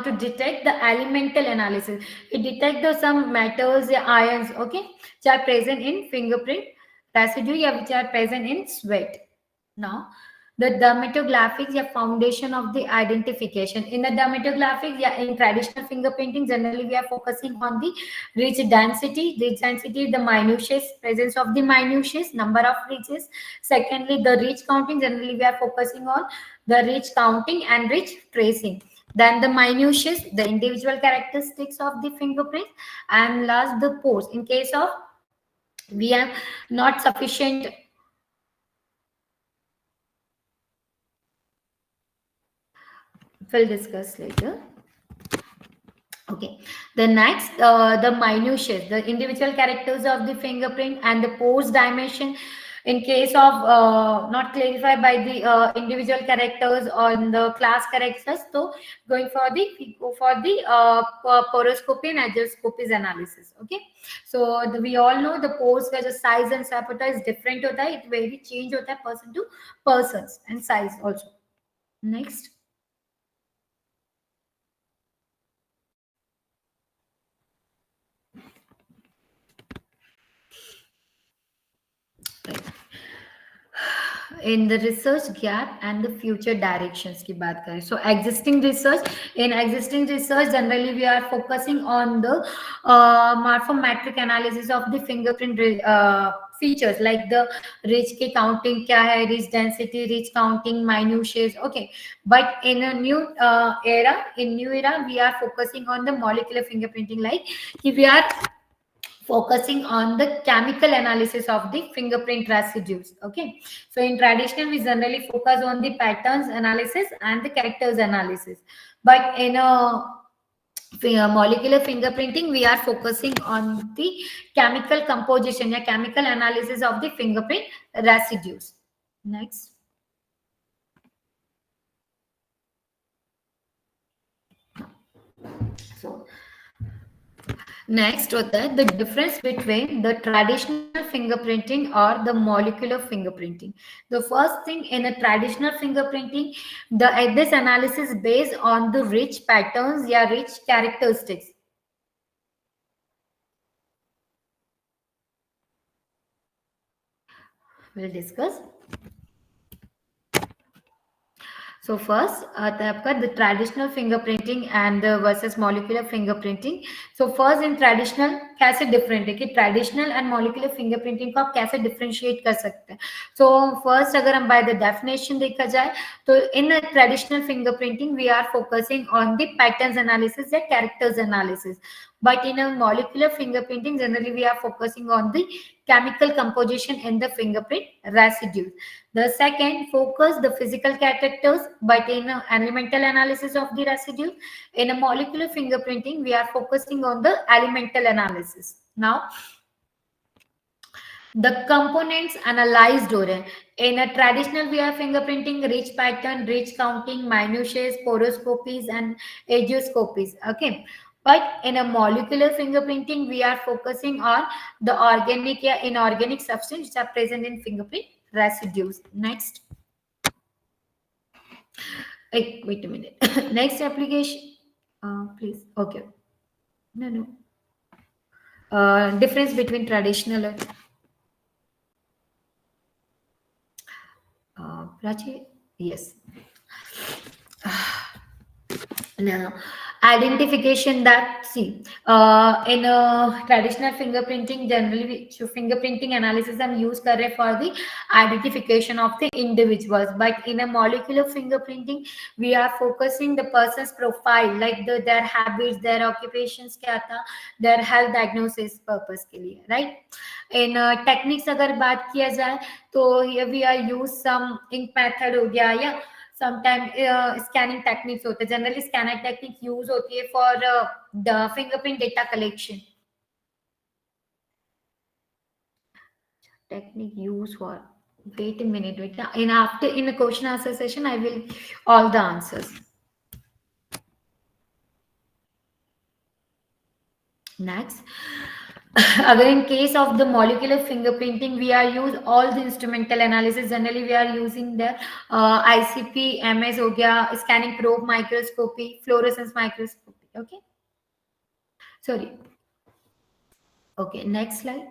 S1: to detect the elemental analysis. It detect the some metals or ions, okay, which are present in fingerprint residue, yeah, which are present in sweat. Now, the dermatographics, yeah, foundation of the identification. In the dermatographics, yeah, in traditional fingerprinting, generally we are focusing on the ridge density, the minutiae, presence of the minutiae, number of ridges. Secondly, the ridge counting, generally we are focusing on the ridge counting and ridge tracing. Then the minutiae, the individual characteristics of the fingerprint, and last the pores. In case of we have not sufficient, we'll discuss later. Okay, the next, the minutiae, the individual characters of the fingerprint and the pores dimension. In case of not clarified by the individual characters or the class characters, so going for the poroscopy and agioscopy analysis. Okay, so we all know the pores का जो size and sapota is different होता है, it very change होता है person to persons and size also. Next. In the research gap and the future directions की बात करें, so existing research, generally we are focusing on the morphometric analysis of the fingerprint features like the ridge के counting क्या है, ridge density, ridge counting, minutiae. Okay, but in a new era we are focusing on the molecular fingerprinting, like we are focusing on the chemical analysis of the fingerprint residues. Okay, so in traditional we generally focus on the patterns analysis and the characters analysis, but in a molecular fingerprinting we are focusing on the chemical composition, chemical analysis of the fingerprint residues. Next. So next होता है the difference between the traditional fingerprinting or the molecular fingerprinting. The first thing, in a traditional fingerprinting, this analysis based on the rich patterns, rich characteristics. We'll discuss. So first आता है आपका the traditional fingerprinting and versus molecular fingerprinting. So first in traditional कैसे different है कि traditional and molecular fingerprinting को आप कैसे differentiate कर सकते हैं. So first अगर हम by the definition देखा जाए तो in a traditional fingerprinting we are focusing on the patterns analysis या characters analysis. But in a molecular fingerprinting generally we are focusing on the chemical composition in the fingerprint residues. The second, focus the physical characters, but in elemental analysis of the residue. In a molecular fingerprinting, we are focusing on the elemental analysis. Now, the components analyzed हो रहे हैं. In a traditional we are fingerprinting rich pattern, rich counting, minutiae, poroscopies and agioscopies. Okay. But in a molecular fingerprinting, we are focusing on the organic or inorganic substance which are present in fingerprint residues. Next. Wait a minute. Next application. Please. Okay. No. Difference between traditional and Prachi. Yes. Now, identification that see in a traditional fingerprinting generally fingerprinting analysis हम use कर रहे for the identification of the individuals, but in a molecular fingerprinting we are focusing the person's profile like their habits, their occupations क्या था, their health diagnosis purpose के लिए, right? In techniques अगर बात किया जाए तो here we are use some ink method हो गया या sometimes scanning techniques होते हैं. Generally scanner technique use होती है for the fingerprint data collection. Technique use for wait a minute. In a question answer session I will all the answers. Next. Again, in case of the molecular fingerprinting, we are use all the instrumental analysis. Generally, we are using the ICP, MS हो गया, scanning probe microscopy, fluorescence microscopy. Okay. Sorry. Okay. Next slide.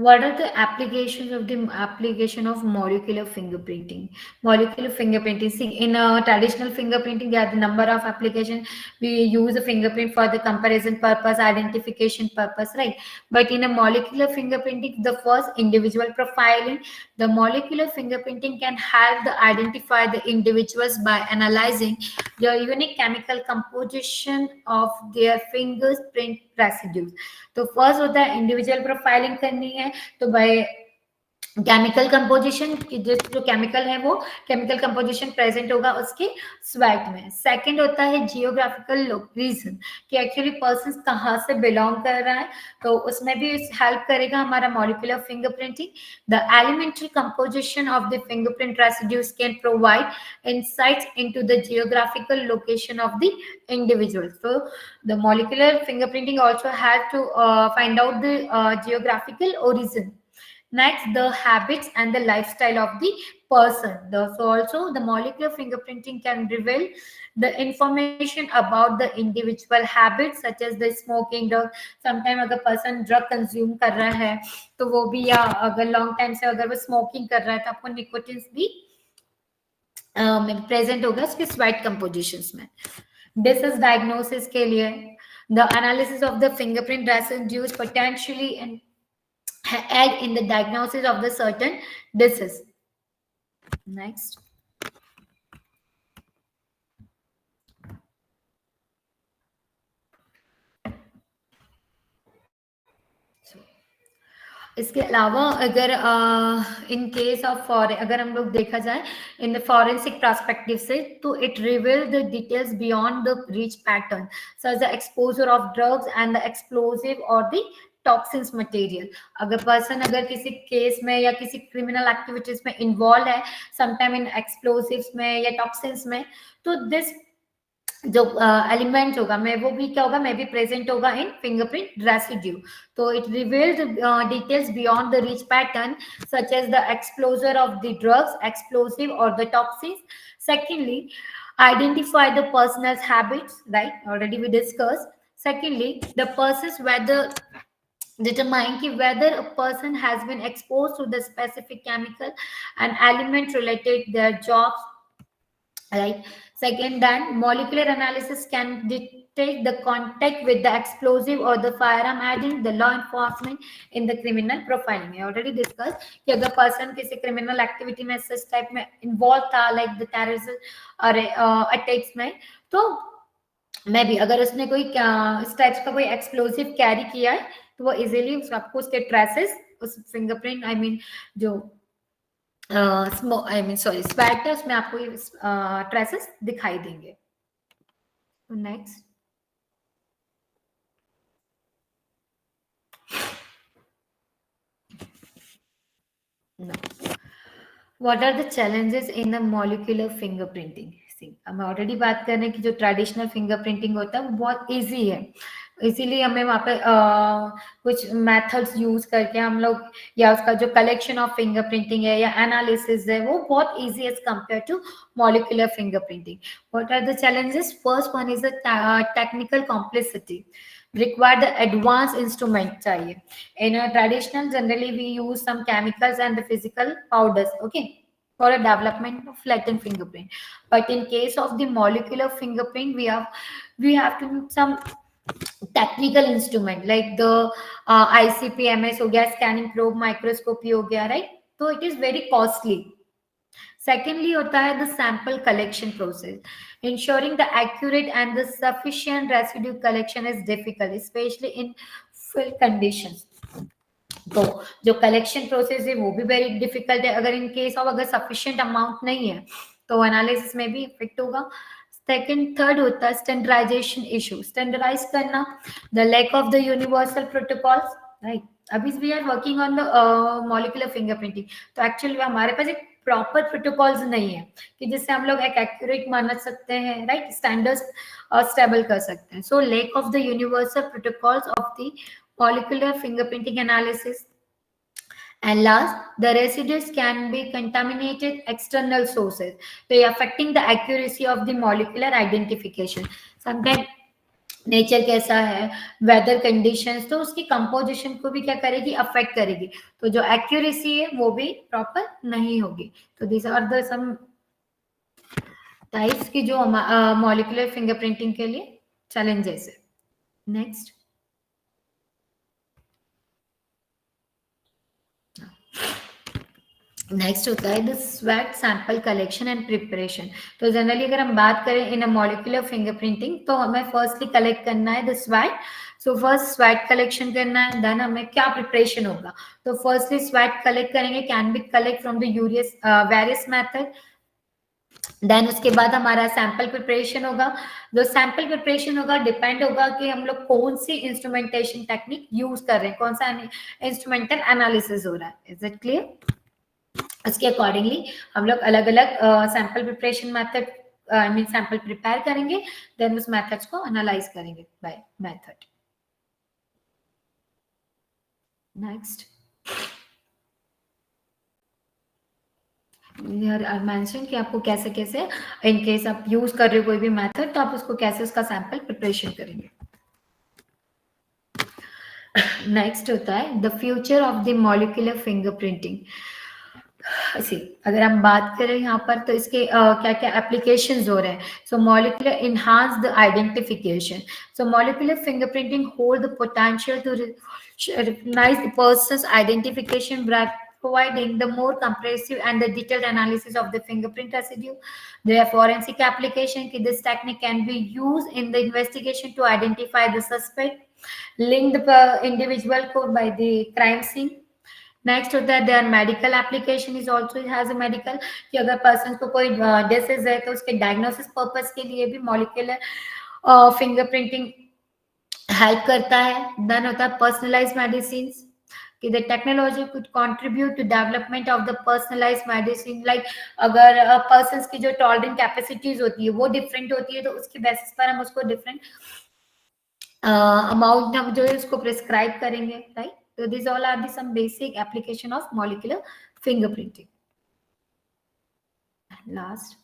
S1: What are the applications of the application of molecular fingerprinting? Molecular fingerprinting. See, in a traditional fingerprinting, there are the number of applications. We use a fingerprint for the comparison purpose, identification purpose, right? But in a molecular fingerprinting, the first individual profiling, the molecular fingerprinting can help the identify the individuals by analyzing the unique chemical composition of their fingerprint residues. तो first होता है individual profiling करनी है तो by chemical composition जो chemical है वो chemical composition present होगा उसके स्वेट में. सेकंड होता है जियोग्राफिकल रीजन कि एक्चुअली पर्सन कहाँ से बिलोंग कर रहा है तो उसमें भी हेल्प करेगा हमारा molecular fingerprinting. The elementary composition of the fingerprint residues can provide insights into the geographical location of the individuals. So the molecular fingerprinting also help to find out the geographical origin. Next, the habits and the lifestyle of the person. So also the molecular fingerprinting can reveal the information about the individual habits such as the smoking, drug. Sometimes अगर person drug consume कर रहा है तो वो भी या अगर long time से अगर वो smoking कर रहा है तो आपको nicotine भी present होगा उसके sweat compositions में. Disease diagnosis के लिए the analysis of the fingerprint residues potentially aid in the diagnosis of the certain disease. Next. इसके अलावा अगर इन केस ऑफ अगर हम लोग देखा जाए इन द फॉरेंसिक पर्सपेक्टिव से तो it reveal the details beyond the ridge pattern such the exposure of drugs and the explosive और द टॉक्सिन्स मटेरियल. अगर पर्सन अगर किसी केस में या किसी क्रिमिनल एक्टिविटीज में इन्वॉल्व है समटाइम इन एक्सप्लोजिव्स में या टॉक्सिन्स में तो दिस जो एलिमेंट होगा मैं वो भी क्या होगा मैं भी प्रेजेंट होगा इन फिंगरप्रिंट रेसिड्यू. तो it reveals details beyond the ridge pattern such as the exposure of the drugs explosive और the toxins. Secondly, identify the person's habits, right? Already we discussed. Secondly, the person's whether determine ki whether a person has been exposed to the specific chemical and element related their jobs, right? Second, then molecular analysis can detect the contact with the explosive or the firearm, adding the law enforcement in the criminal profiling. I already discussed कि अगर person किसी criminal activity में such type में involved था, like the terrorism और attacks में, तो मैं भी अगर उसने कोई इस टाइप का कोई एक्सप्लोसिव कैरी किया है तो वो इजीली आपको उसके ट्रेसेस, उस फिंगरप्रिंट आई मीन जो आई मीन सॉरी स्वैट है उसमें आपको ये ट्रेसेस दिखाई देंगे. Next, what are the challenges in the molecular fingerprinting. हम ऑलरेडी बात कर रहे हैं कि जो ट्रेडिशनल फिंगरप्रिंटिंग होता है वो बहुत इजी है, इसीलिए हमें वहाँ पे कुछ मेथड्स यूज करके हम लोग, या उसका जो कलेक्शन ऑफ फिंगरप्रिंटिंग है या एनालिसिस है वो बहुत easy as compare to molecular fingerprinting. What are the challenges? First one is the technical complexity, require the advanced instrument चाहिए. In a traditional, generally we use some chemicals and the physical powders, okay, for a development of flattened fingerprint. But in case of the molecular fingerprint, we have to use some technical instrument like the ICP-MS हो गया, scanning probe, microscopy हो गया, right? So it is very costly. Secondly होता है the sample collection process. Ensuring the accurate and the sufficient residue collection is difficult, especially in field conditions. तो जो collection process है वो भी वेरी डिफिकल्ट है. अगर इन केस ऑफ अगर सफिशिएंट अमाउंट नहीं है तो एनालिसिस में भी इफेक्ट होगा. सेकेंड, थर्ड होता है स्टैंडर्डाइजेशन इशू, स्टैंडर्डाइज करना, the lack of the universal protocols, right. अभी we are working on the molecular fingerprinting, तो एक्चुअली हमारे पास एक प्रॉपर प्रोटोकॉल्स नहीं है कि जिससे हम लोग एक एक्यूरेट मान सकते हैं, राइट, स्टैंडर्ड्स स्टेबल कर सकते हैं. So lack of the universal protocols of the molecular fingerprinting analysis. And last, the residues can be contaminated external sources, so affecting the accuracy of the molecular identification. Sometimes nature कैसा है, weather conditions, तो उसकी composition को भी क्या करेगी, affect करेगी, तो जो एक्यूरेसी है वो भी प्रॉपर नहीं होगी. तो this are the some types की जो मॉलिक्यूलर फिंगरप्रिंटिंग के लिए चैलेंजेस है. नेक्स्ट, नेक्स्ट होता है the sweat sample collection and preparation. तो जनरली अगर हम बात करें इन अ मॉलिक्यूलर फिंगरप्रिंटिंग तो हमें फर्स्टली कलेक्ट करना है the sweat. So first sweat collection करना है, देन हमें क्या प्रिपरेशन होगा. तो फर्स्टली स्वैट कलेक्ट करेंगे, can be collect from the various various method. Then उसके बाद हमारा सैंपल प्रिपरेशन होगा. जो सैंपल प्रिपरेशन होगा डिपेंड होगा कि हम लोग कौन सी इंस्ट्रूमेंटेशन टेक्निक यूज कर रहे हैं, कौन सा इंस्ट्रूमेंटल एनालिसिस हो रहा है. Is it clear? उसके अकॉर्डिंगली हम लोग अलग अलग sample preparation method I mean sample prepare करेंगे, देन उस मेथड्स को एनालाइज करेंगे by method. Next, I mention कि आपको कैसे कैसे इन केस आप यूज कर रहे हो कोई भी मेथड तो आप उसको कैसे उसका सैंपल प्रिपरेशन करेंगे. नेक्स्ट होता है the future of the molecular fingerprinting. अगर हम बात करें यहाँ पर तो इसके क्या क्या एप्लीकेशंस हो रहे हैं. So molecular enhance the identification. So molecular fingerprinting hold the potential to recognize the person's identification by providing the more comprehensive and the detailed analysis of the fingerprint residue. There are forensic application. This technique can be used in the investigation to identify the suspect, link the individual code by the crime scene. Next होता है their medical application is also has a medical, कि अगर person को कोई disease है तो उसके diagnosis purpose के लिए भी मॉलिक्यूलर फिंगरप्रिंटिंग हेल्प करता है. देन होता है पर्सनलाइज्ड मेडिसिन, कि the technology could contribute to development of the personalised medicine. Like अगर पर्सन की जो टॉलरेंट कैपेसिटीज होती है वो डिफरेंट होती है तो उसके बेसिस पर हम उसको डिफरेंट अमाउंट हम जो है उसको प्रिस्क्राइब करेंगे, right. So these all are the some basic application of molecular fingerprinting. Last,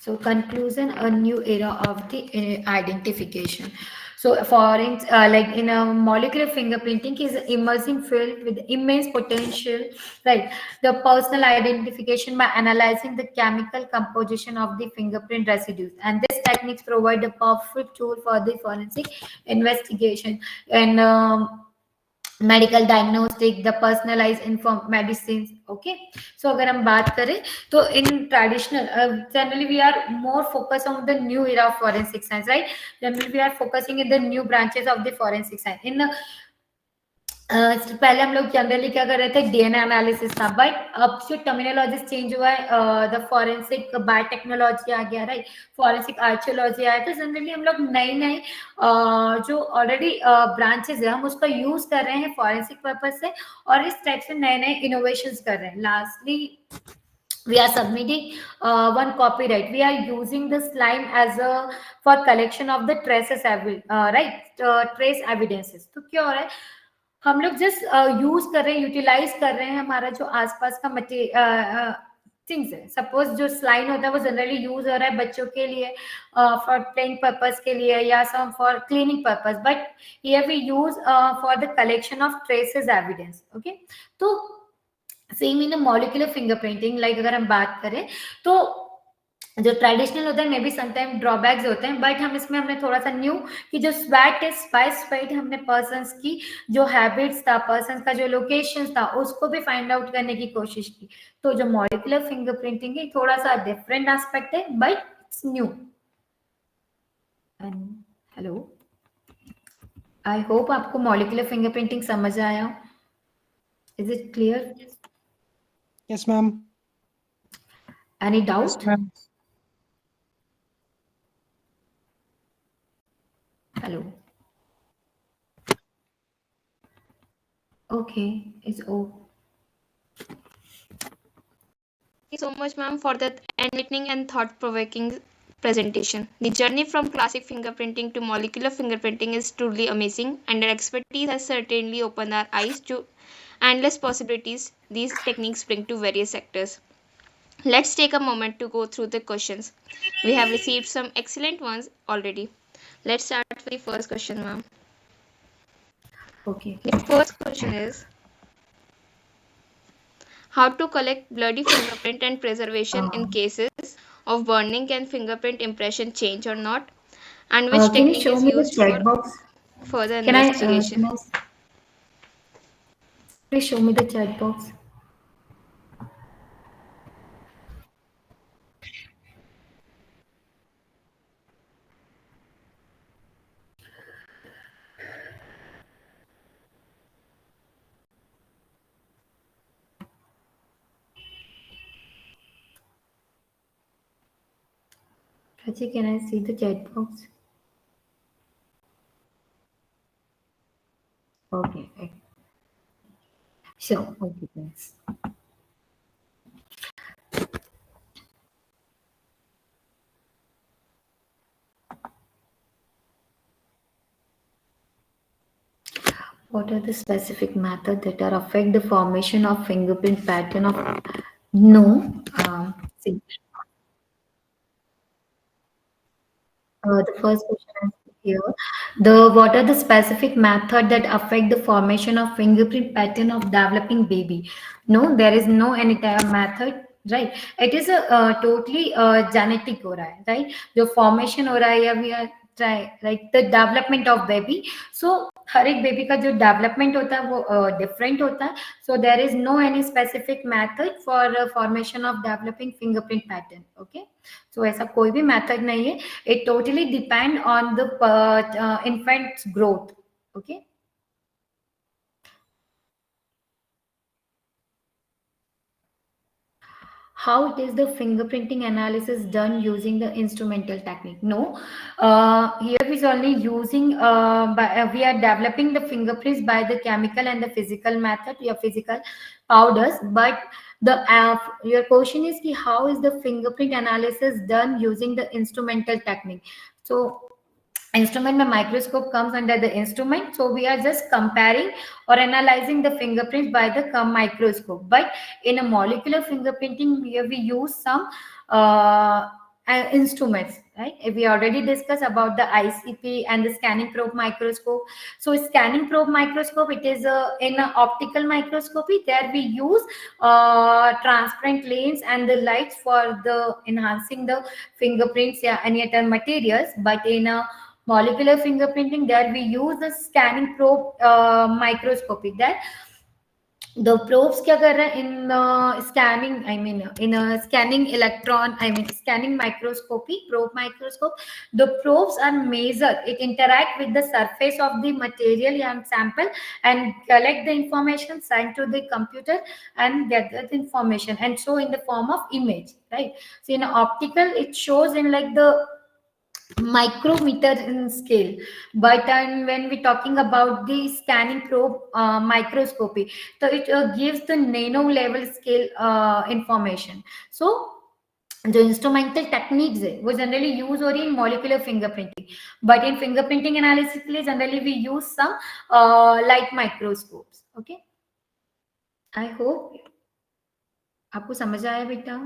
S1: So conclusion, a new era of the identification. So like in a molecular fingerprinting is an emerging field with immense potential, right? The personal identification by analyzing the chemical composition of the fingerprint residues. And this techniques provide a powerful tool for the forensic investigation and medical diagnostic the personalise inform medicine okay so अगर हम बात करें तो in traditional generally we are more focus on the new era of forensic science right generally we are focusing in the new branches of the forensic science in पहले हम लोग generally क्या कर रहे थे डीएनए एनालिसिस था but अब जो टर्मिनोलॉजीज चेंज हुआ है द फॉरेंसिक बायोटेक्नोलॉजी आ गया राइट फॉरेंसिक आर्कियोलॉजी आया तो जनरली हम लोग नए नए जो ऑलरेडी ब्रांचेस है हम उसका यूज कर रहे हैं फॉरेंसिक पर्पज से और इस टाइप से नए नए इनोवेशंस कर रहे हैं lastly we are submitting one copyright we are using the slime as a for collection of the traces right trace evidences तो क्या हो रहा है हम लोग जस्ट यूज कर रहे हैं यूटिलाइज कर रहे हैं हमारा जो आसपास का थिंग्स है सपोज जो स्लाइन होता है वो जनरली यूज हो रहा है बच्चों के लिए फॉर प्लेइंग पर्पस के लिए या some for cleaning purpose but here we use for the collection of traces evidence okay तो same in molecular fingerprinting like अगर हम बात करें तो जो ट्रेडिशनल होता है मे बी समटाइम ड्रॉबैक्स होते हैं बट हम इसमें हमने थोड़ा सा न्यू कि जो स्वैट टेस्ट स्पाइस स्वेट हमने पर्सन्स की जो हैबिट्स था पर्सन्स का जो लोकेशन था उसको भी फाइंड आउट करने की कोशिश की तो जो मॉलिक्यूलर फिंगरप्रिंटिंग है थोड़ा सा डिफरेंट एस्पेक्ट है but it's new hello I hope आपको मॉलिक्यूलर फिंगरप्रिंटिंग समझ आया is it clear
S2: yes ma'am
S1: any doubt Hello. Okay, it's all.
S3: Thank you so much, ma'am, for that enlightening and thought-provoking presentation. The journey from classic fingerprinting to molecular fingerprinting is truly amazing, and your expertise has certainly opened our eyes to endless possibilities these techniques bring to various sectors. Let's take a moment to go through the questions. We have received some excellent ones already. Let's start with the first question, ma'am.
S1: Okay.
S3: The first question is, how to collect bloody fingerprint and preservation in cases of burning? Can fingerprint impression change or not? And which technique is used for further investigation?
S1: Please show me the chat box. Prachi, can I see the chat box? Okay. Sure. Okay, thanks. What are the specific methods that are affect the formation of fingerprint pattern of no? See. The first question is here. What are the specific method that affect the formation of fingerprint pattern of developing baby? No, there is no any method, right? It is a totally genetic हो रहा है, right? जो formation हो रहा है या we are try like the development of baby. So हर एक baby का जो डेवलपमेंट होता है वो डिफरेंट होता है so there is no any specific method for formation of developing fingerprint pattern okay so ऐसा कोई भी मेथड नहीं है it totally depend on the infant's growth okay how it is the fingerprinting analysis done using the instrumental technique no here is only using we are developing the fingerprints by the chemical and the physical method your physical powders but the your question is ki how is the fingerprint analysis done using the instrumental technique so instrument में microscope comes under the instrument so we are just comparing or analyzing the fingerprints by the microscope but in a molecular fingerprinting here we use some instruments, right? We already discussed about the ICP and the scanning probe microscope. So scanning probe microscope, it is in a optical microscopy. There we use transparent lens and the lights for the enhancing the fingerprints, yeah, any other materials. But in a molecular fingerprinting, there we use the scanning probe microscopy. That the probes क्या कर रहे हैं in scanning, I mean in a scanning electron, I mean scanning microscopy, probe microscope. The probes are measured, it interact with the surface of the material and sample and collect the information, send to the computer and get that information and show in the form of image, right? So in optical it shows in like the micrometer in scale, but and when we're talking about the scanning probe microscopy, so it gives the nano level scale information. So जो instrumental techniques है वो generally use हो रही है in molecular fingerprinting, but in fingerprinting analysis के लिए generally we use some light microscopes. Okay, I hope आपको समझ आया बेटा.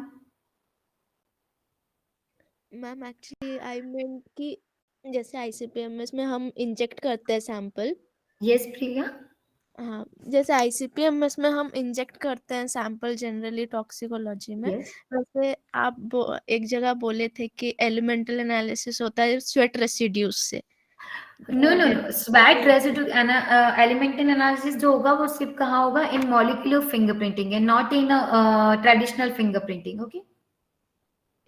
S4: मैम एक्चुअली आई मीन कि जैसे आईसीपीएमएस में हम इंजेक्ट करते हैं सैंपल.
S1: यस प्रिया.
S4: हाँ, जैसे आईसीपीएमएस में हम इंजेक्ट करते हैं सैंपल जनरली टॉक्सिकोलॉजी में.
S1: यस,
S4: वैसे आप एक जगह बोले थे कि एलिमेंटल एनालिसिस होता है स्वेट रेसिड्यूज से.
S1: No no no, sweat residue elemental analysis जो होगा वो सिर्फ कहाँ होगा, in molecular fingerprinting and not in traditional fingerprinting. Okay,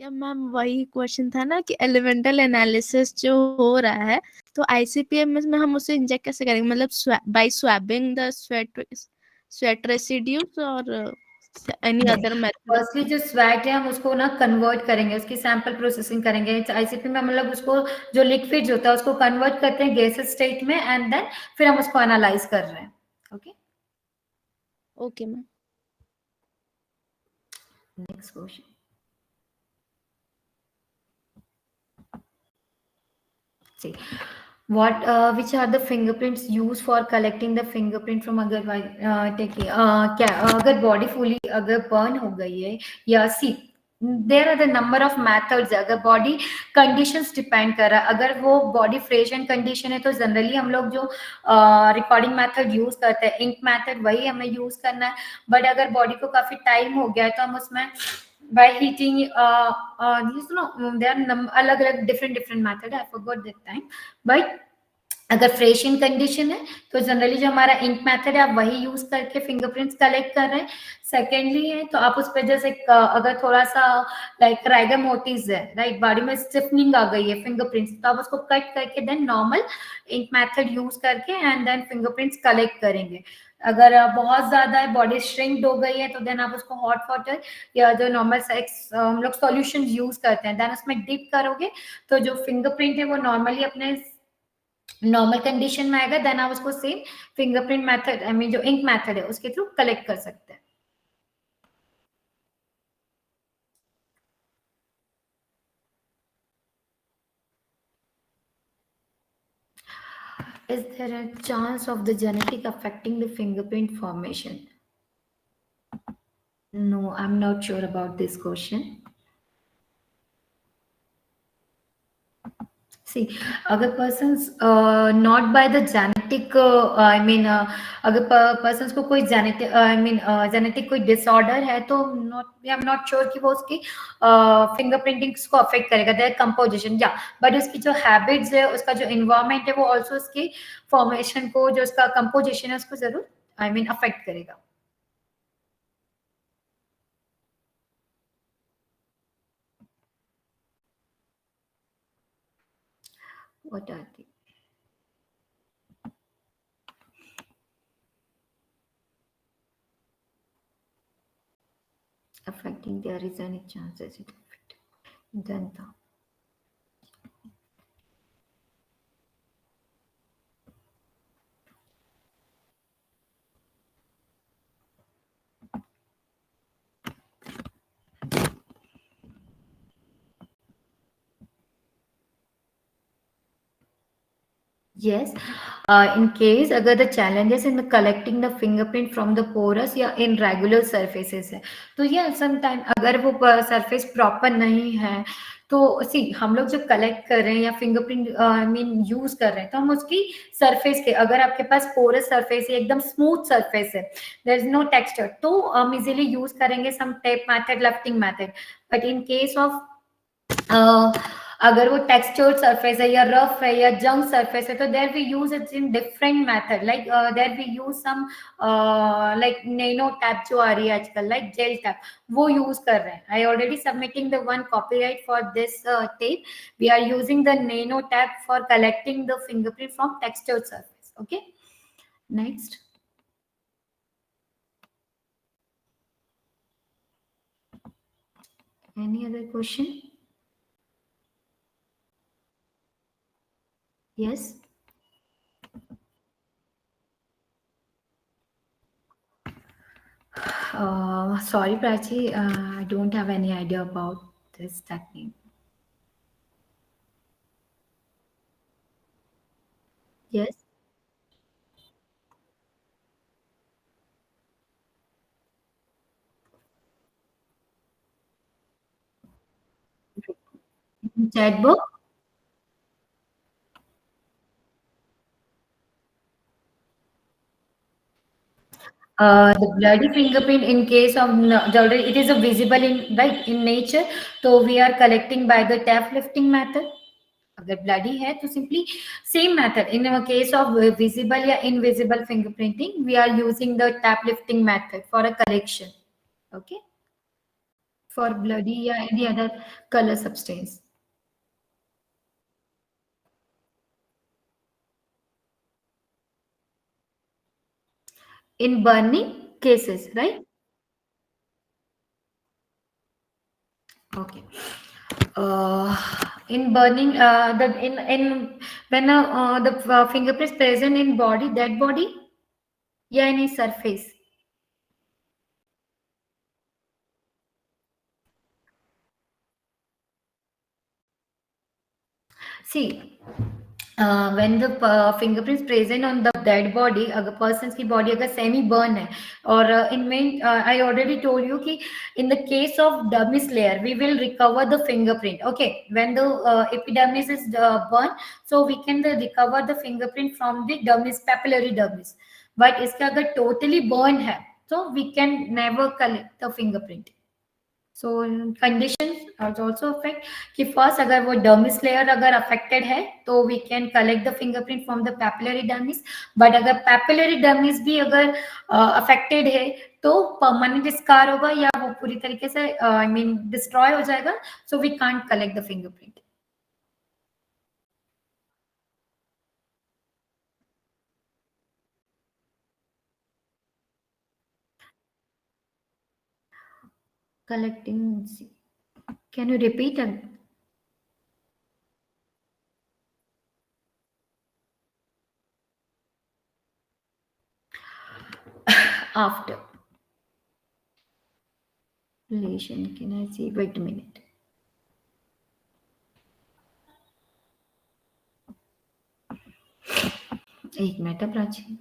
S4: yeah ma'am वही क्वेश्चन था ना कि एलिमेंटल एनालिसिस जो हो रहा है तो आईसीपीएमएस में हम उसे इंजेक्ट कैसे करेंगे, मतलब बाय स्वैबिंग द स्वेट रेसिड्यूज और एनी अदर मेथड.
S1: फर्स्टली जो स्वैट है हम उसको ना कन्वर्ट करेंगे, उसकी सैंपल प्रोसेसिंग करेंगे. आईसीपी में मतलब उसको जो लिक्विड होता है उसको कन्वर्ट करते हैं गैसेस स्टेट में एंड देन फिर हम उसको एनालाइज कर रहे हैं. Okay,
S4: okay ma'am.
S1: Next question. See, which are the fingerprints used for collecting the fingerprint from अगर देखिए क्या अगर बॉडी फुली अगर बर्न हो गई है या see there are the number of methods. अगर बॉडी कंडीशंस डिपेंड कर रहा है, अगर वो बॉडी फ्रेश एंड कंडीशन है तो जनरली हम लोग जो रिकॉर्डिंग मेथड यूज करते हैं इंक मेथड वही हमें यूज करना है. बट अगर बॉडी को काफी टाइम हो गया है तो हम उसमें by heating there are अलग अलग different method, I forgot that time. But अगर फ्रेश इन कंडीशन है तो जनरली जो हमारा इंक मेथड है आप वही यूज करके फिंगरप्रिंट्स कलेक्ट कर रहे हैं. सेकेंडली है तो आप उस पर जैसे अगर थोड़ा सा लाइक राइगोमोटिस है, राइट, बॉडी में स्टिफनिंग आ गई है फिंगरप्रिंट्स, तो आप उसको कट करके then normal ink method use करके एंड देन फिंगरप्रिंट्स कलेक्ट करेंगे. अगर बहुत ज्यादा है बॉडी श्रिंक्ड हो गई है तो देन आप उसको हॉट वाटर या जो नॉर्मल सेक्स हम लोग सॉल्यूशन यूज करते हैं देन उसमें डिप करोगे तो जो फिंगरप्रिंट है वो नॉर्मली अपने नॉर्मल कंडीशन में आएगा. देन आप उसको same fingerprint method, I mean जो इंक मेथड है उसके थ्रू कलेक्ट कर सकते हैं. Is there a chance of the genetic affecting the fingerprint formation? No, I'm not sure about this question. See, अगर persons not by the genetic, I mean अगर persons को कोई genetic, I mean genetic कोई disorder है तो I'm not sure कि वो उसकी fingerprinting को affect करेगा, their composition, yeah, but उसकी जो habits है, उसका जो environment है वो also उसकी formation को, जो उसका composition है उसको जरूर I mean affect करेगा. What are they? Affecting, there is any chances it affect. Then yes, in case अगर the challenges in the collecting the fingerprint from the porous या in regular surfaces है तो yeah sometime अगर वो surface proper नहीं है तो सी हम लोग जब कलेक्ट कर रहे हैं या फिंगरप्रिंट आई मीन यूज कर रहे हैं तो हम उसकी सरफेस के, अगर आपके पास पोरस सरफेस है, एकदम स्मूथ सरफेस है, देयर इज नो टेक्सचर, तो हम इजीली यूज करेंगे some tape method, lifting method. But in case of अगर वो टेक्सचर्ड सरफेस है या रफ है या जंक सरफेस है, तो there we use it in different method, like there we use some like nano tape जो आ रही है आजकल, लाइक जेल टैप, वो यूज कर रहे हैं. I already submitting the one copyright for this tape. We are using the nano tape for collecting the fingerprint from textured surface. Okay, next. Any other question? Yes. Sorry, Prachi, I don't have any idea about this technique. Yes. Chat book. The bloody fingerprint in case of it is a visible in right in nature. So we are collecting by the tap lifting method. अगर bloody है तो simply same method. In a case of visible या invisible fingerprinting, we are using the tap lifting method for a collection. Okay. For bloody या any other color substance. In burning cases, right? Okay. Uh, in burning, the in when the fingerprint is present in body, dead body, yeah, any surface. See, when the fingerprints present on the dead body, अगर person's की body अगर semi burn है, और in I already told you कि in the case of dermis layer we will recover the fingerprint. Okay, when the epidermis is burn, so we can recover the fingerprint from the dermis, papillary dermis. But इसका अगर totally burn है, so we can never collect the fingerprint. So conditions also affect कि first अगर वो dermis layer अगर affected है तो we can collect the fingerprint from the papillary dermis. But अगर papillary dermis भी अगर affected है तो permanent scar होगा या वो पूरी तरीके से I mean destroy हो जाएगा. So we can't collect the fingerprint. Collecting. Can you repeat it? After relation, can I see? Wait a minute. एक मिनट प्राची.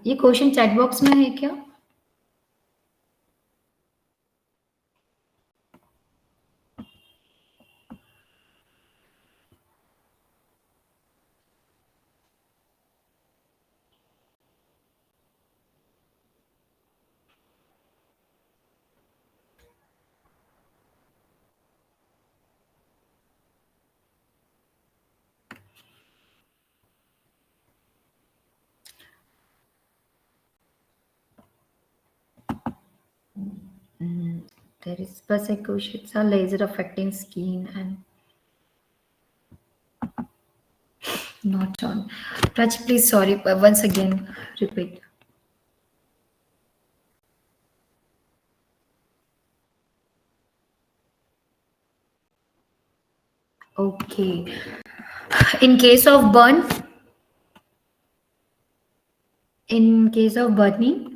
S1: ये क्वेश्चन चैट बॉक्स में है क्या? There is persecutions are laser affecting skin and not on. Prachi, please, sorry, once again, repeat. Okay. In case of burn, in case of burning,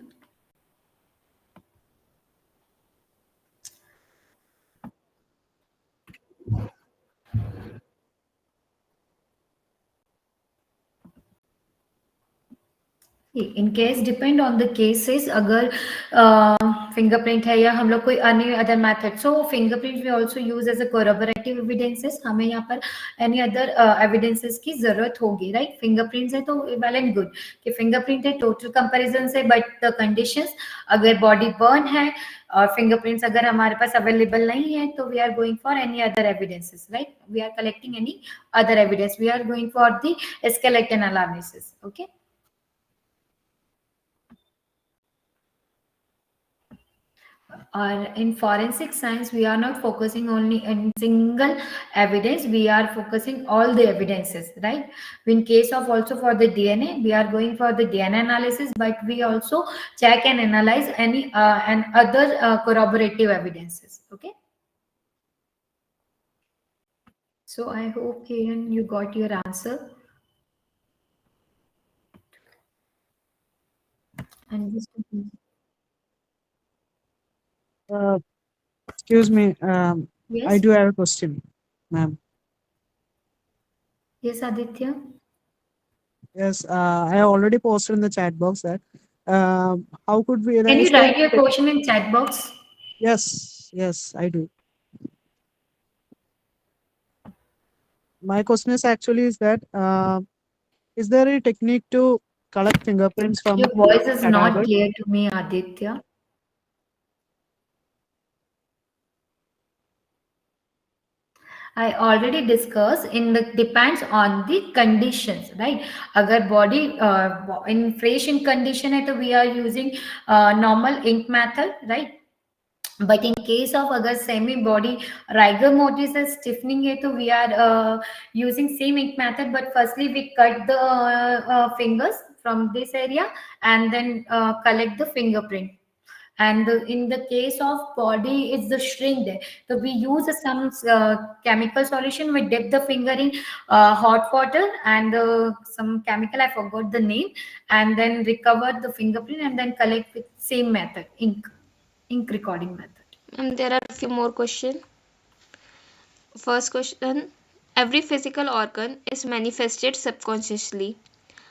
S1: in case depend on the cases, अगर fingerprint है या हम लोग कोई any other method, so fingerprint we also use as a corroborative evidences, हमें यहाँ पर any other evidences की जरूरत होगी, राइट। फिंगरप्रिंट्स है तो वेल एंड गुड कि फिंगरप्रिंट है टोटल कंपैरिजन से, बट द कंडीशंस अगर बॉडी बर्न है और फिंगरप्रिंट्स अगर हमारे पास अवेलेबल नहीं है तो we are going for any other evidences, right. We are collecting any other evidence, we are going for the skeleton analysis, okay. Or in forensic science, we are not focusing only on single evidence, we are focusing all the evidences, right. In case of also for the DNA, we are going for the DNA analysis, but we also check and analyze any and other corroborative evidences, okay. So I hope, Kiran, you got your answer. And just
S2: Excuse me. I
S1: yes,
S2: do have a question, ma'am.
S1: yes, Aditya.
S2: Yes, I already posted in the chat box that how could we
S1: Can you
S2: raise the
S1: write your question in chat box?
S2: yes, I do. My question is actually is that is there a technique to collect fingerprints from
S1: Your voice is not
S2: cadaver?
S1: clear to me, Aditya. I already discussed in the depends on the conditions, right? अगर body in fresh in condition है तो we are using normal ink method, right? But in case of agar semi body rigor mortis is stiffening hai, to we are using same ink method, but firstly we cut the fingers from this area and then collect the fingerprint. And in the case of body, it's the shrink there. So we use some chemical solution. We dip the finger in hot water and some chemical, I forgot the name, and then recover the fingerprint and then collect with same method, ink recording method.
S3: And there are a few more questions. First question: every physical organ is manifested subconsciously.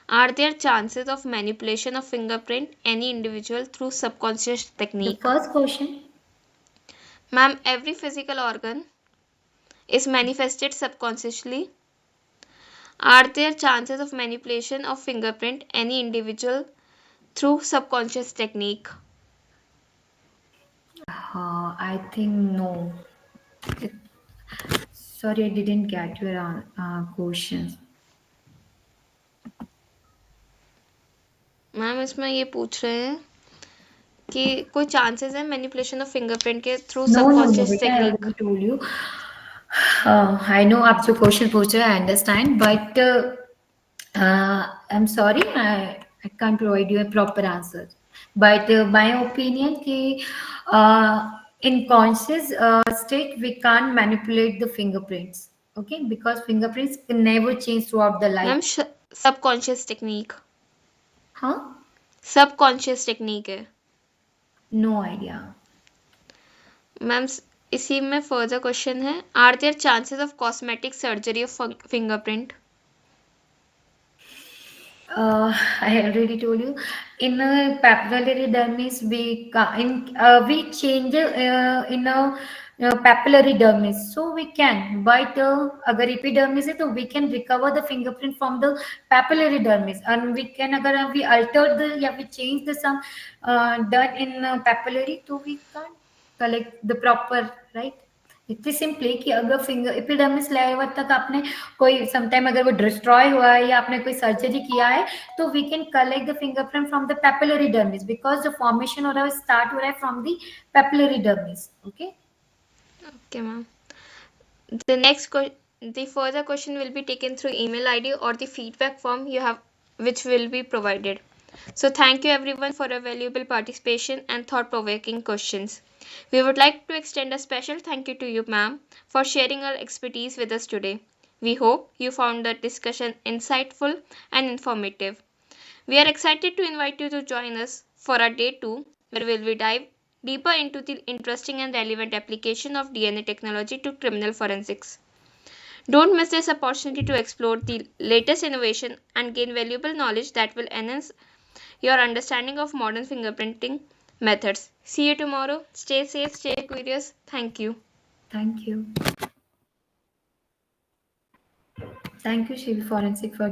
S3: Are there chances of manipulation of fingerprint any individual through subconscious
S1: The
S3: technique?
S1: first question.
S3: Ma'am, every physical organ is manifested subconsciously. Are there chances of manipulation of fingerprint any individual through subconscious technique?
S1: I think no. Sorry, I didn't get your questions.
S3: Ma'am इसमें ये पूछ रहे हैं कि कोई chances है manipulation of fingerprint के through
S1: No,
S3: subconscious
S1: beta, I
S3: technique?
S1: already told you. I know आप जो question पूछ रहे हैं, I understand, but I'm sorry, I can't provide you a proper answer. But my opinion कि in conscious state we can't manipulate the fingerprints, okay? Because fingerprints can never change throughout the
S3: ma'am
S1: life.
S3: Subconscious technique,
S1: हाँ?
S3: Subconscious technique है
S1: No idea.
S3: Ma'am. इसी में further question है, are there chances of cosmetic surgery of fingerprint?
S1: I already told you in a papillary dermis we change in a papillary dermis, so we can, but अगर epidermis है तो we can recover the fingerprint from the papillary dermis, and we can अगर we alter the या we change the some done in papillary, तो we can't collect the proper, right. इतनी simply कि अगर finger epidermis level तक आपने कोई sometime अगर वो डिस्ट्रॉय हुआ है या आपने कोई सर्जरी किया है तो we can collect the fingerprint from the papillary dermis, because the formation हो रहा है स्टार्ट हो रहा है from the papillary dermis, okay.
S3: Okay ma'am, the further question will be taken through email ID or the feedback form you have, which will be provided. So thank you everyone for a valuable participation and thought-provoking questions. We would like to extend a special thank you to you, ma'am, for sharing your expertise with us today. We hope you found the discussion insightful and informative. We are excited to invite you to join us for our day 2, where we will dive deeper into the interesting and relevant application of DNA technology to criminal forensics. Don't miss this opportunity to explore the latest innovation and gain valuable knowledge that will enhance your understanding of modern fingerprinting methods. See you tomorrow. Stay safe, stay curious. Thank you.
S1: Thank you. Thank you, Shivi Forensic, for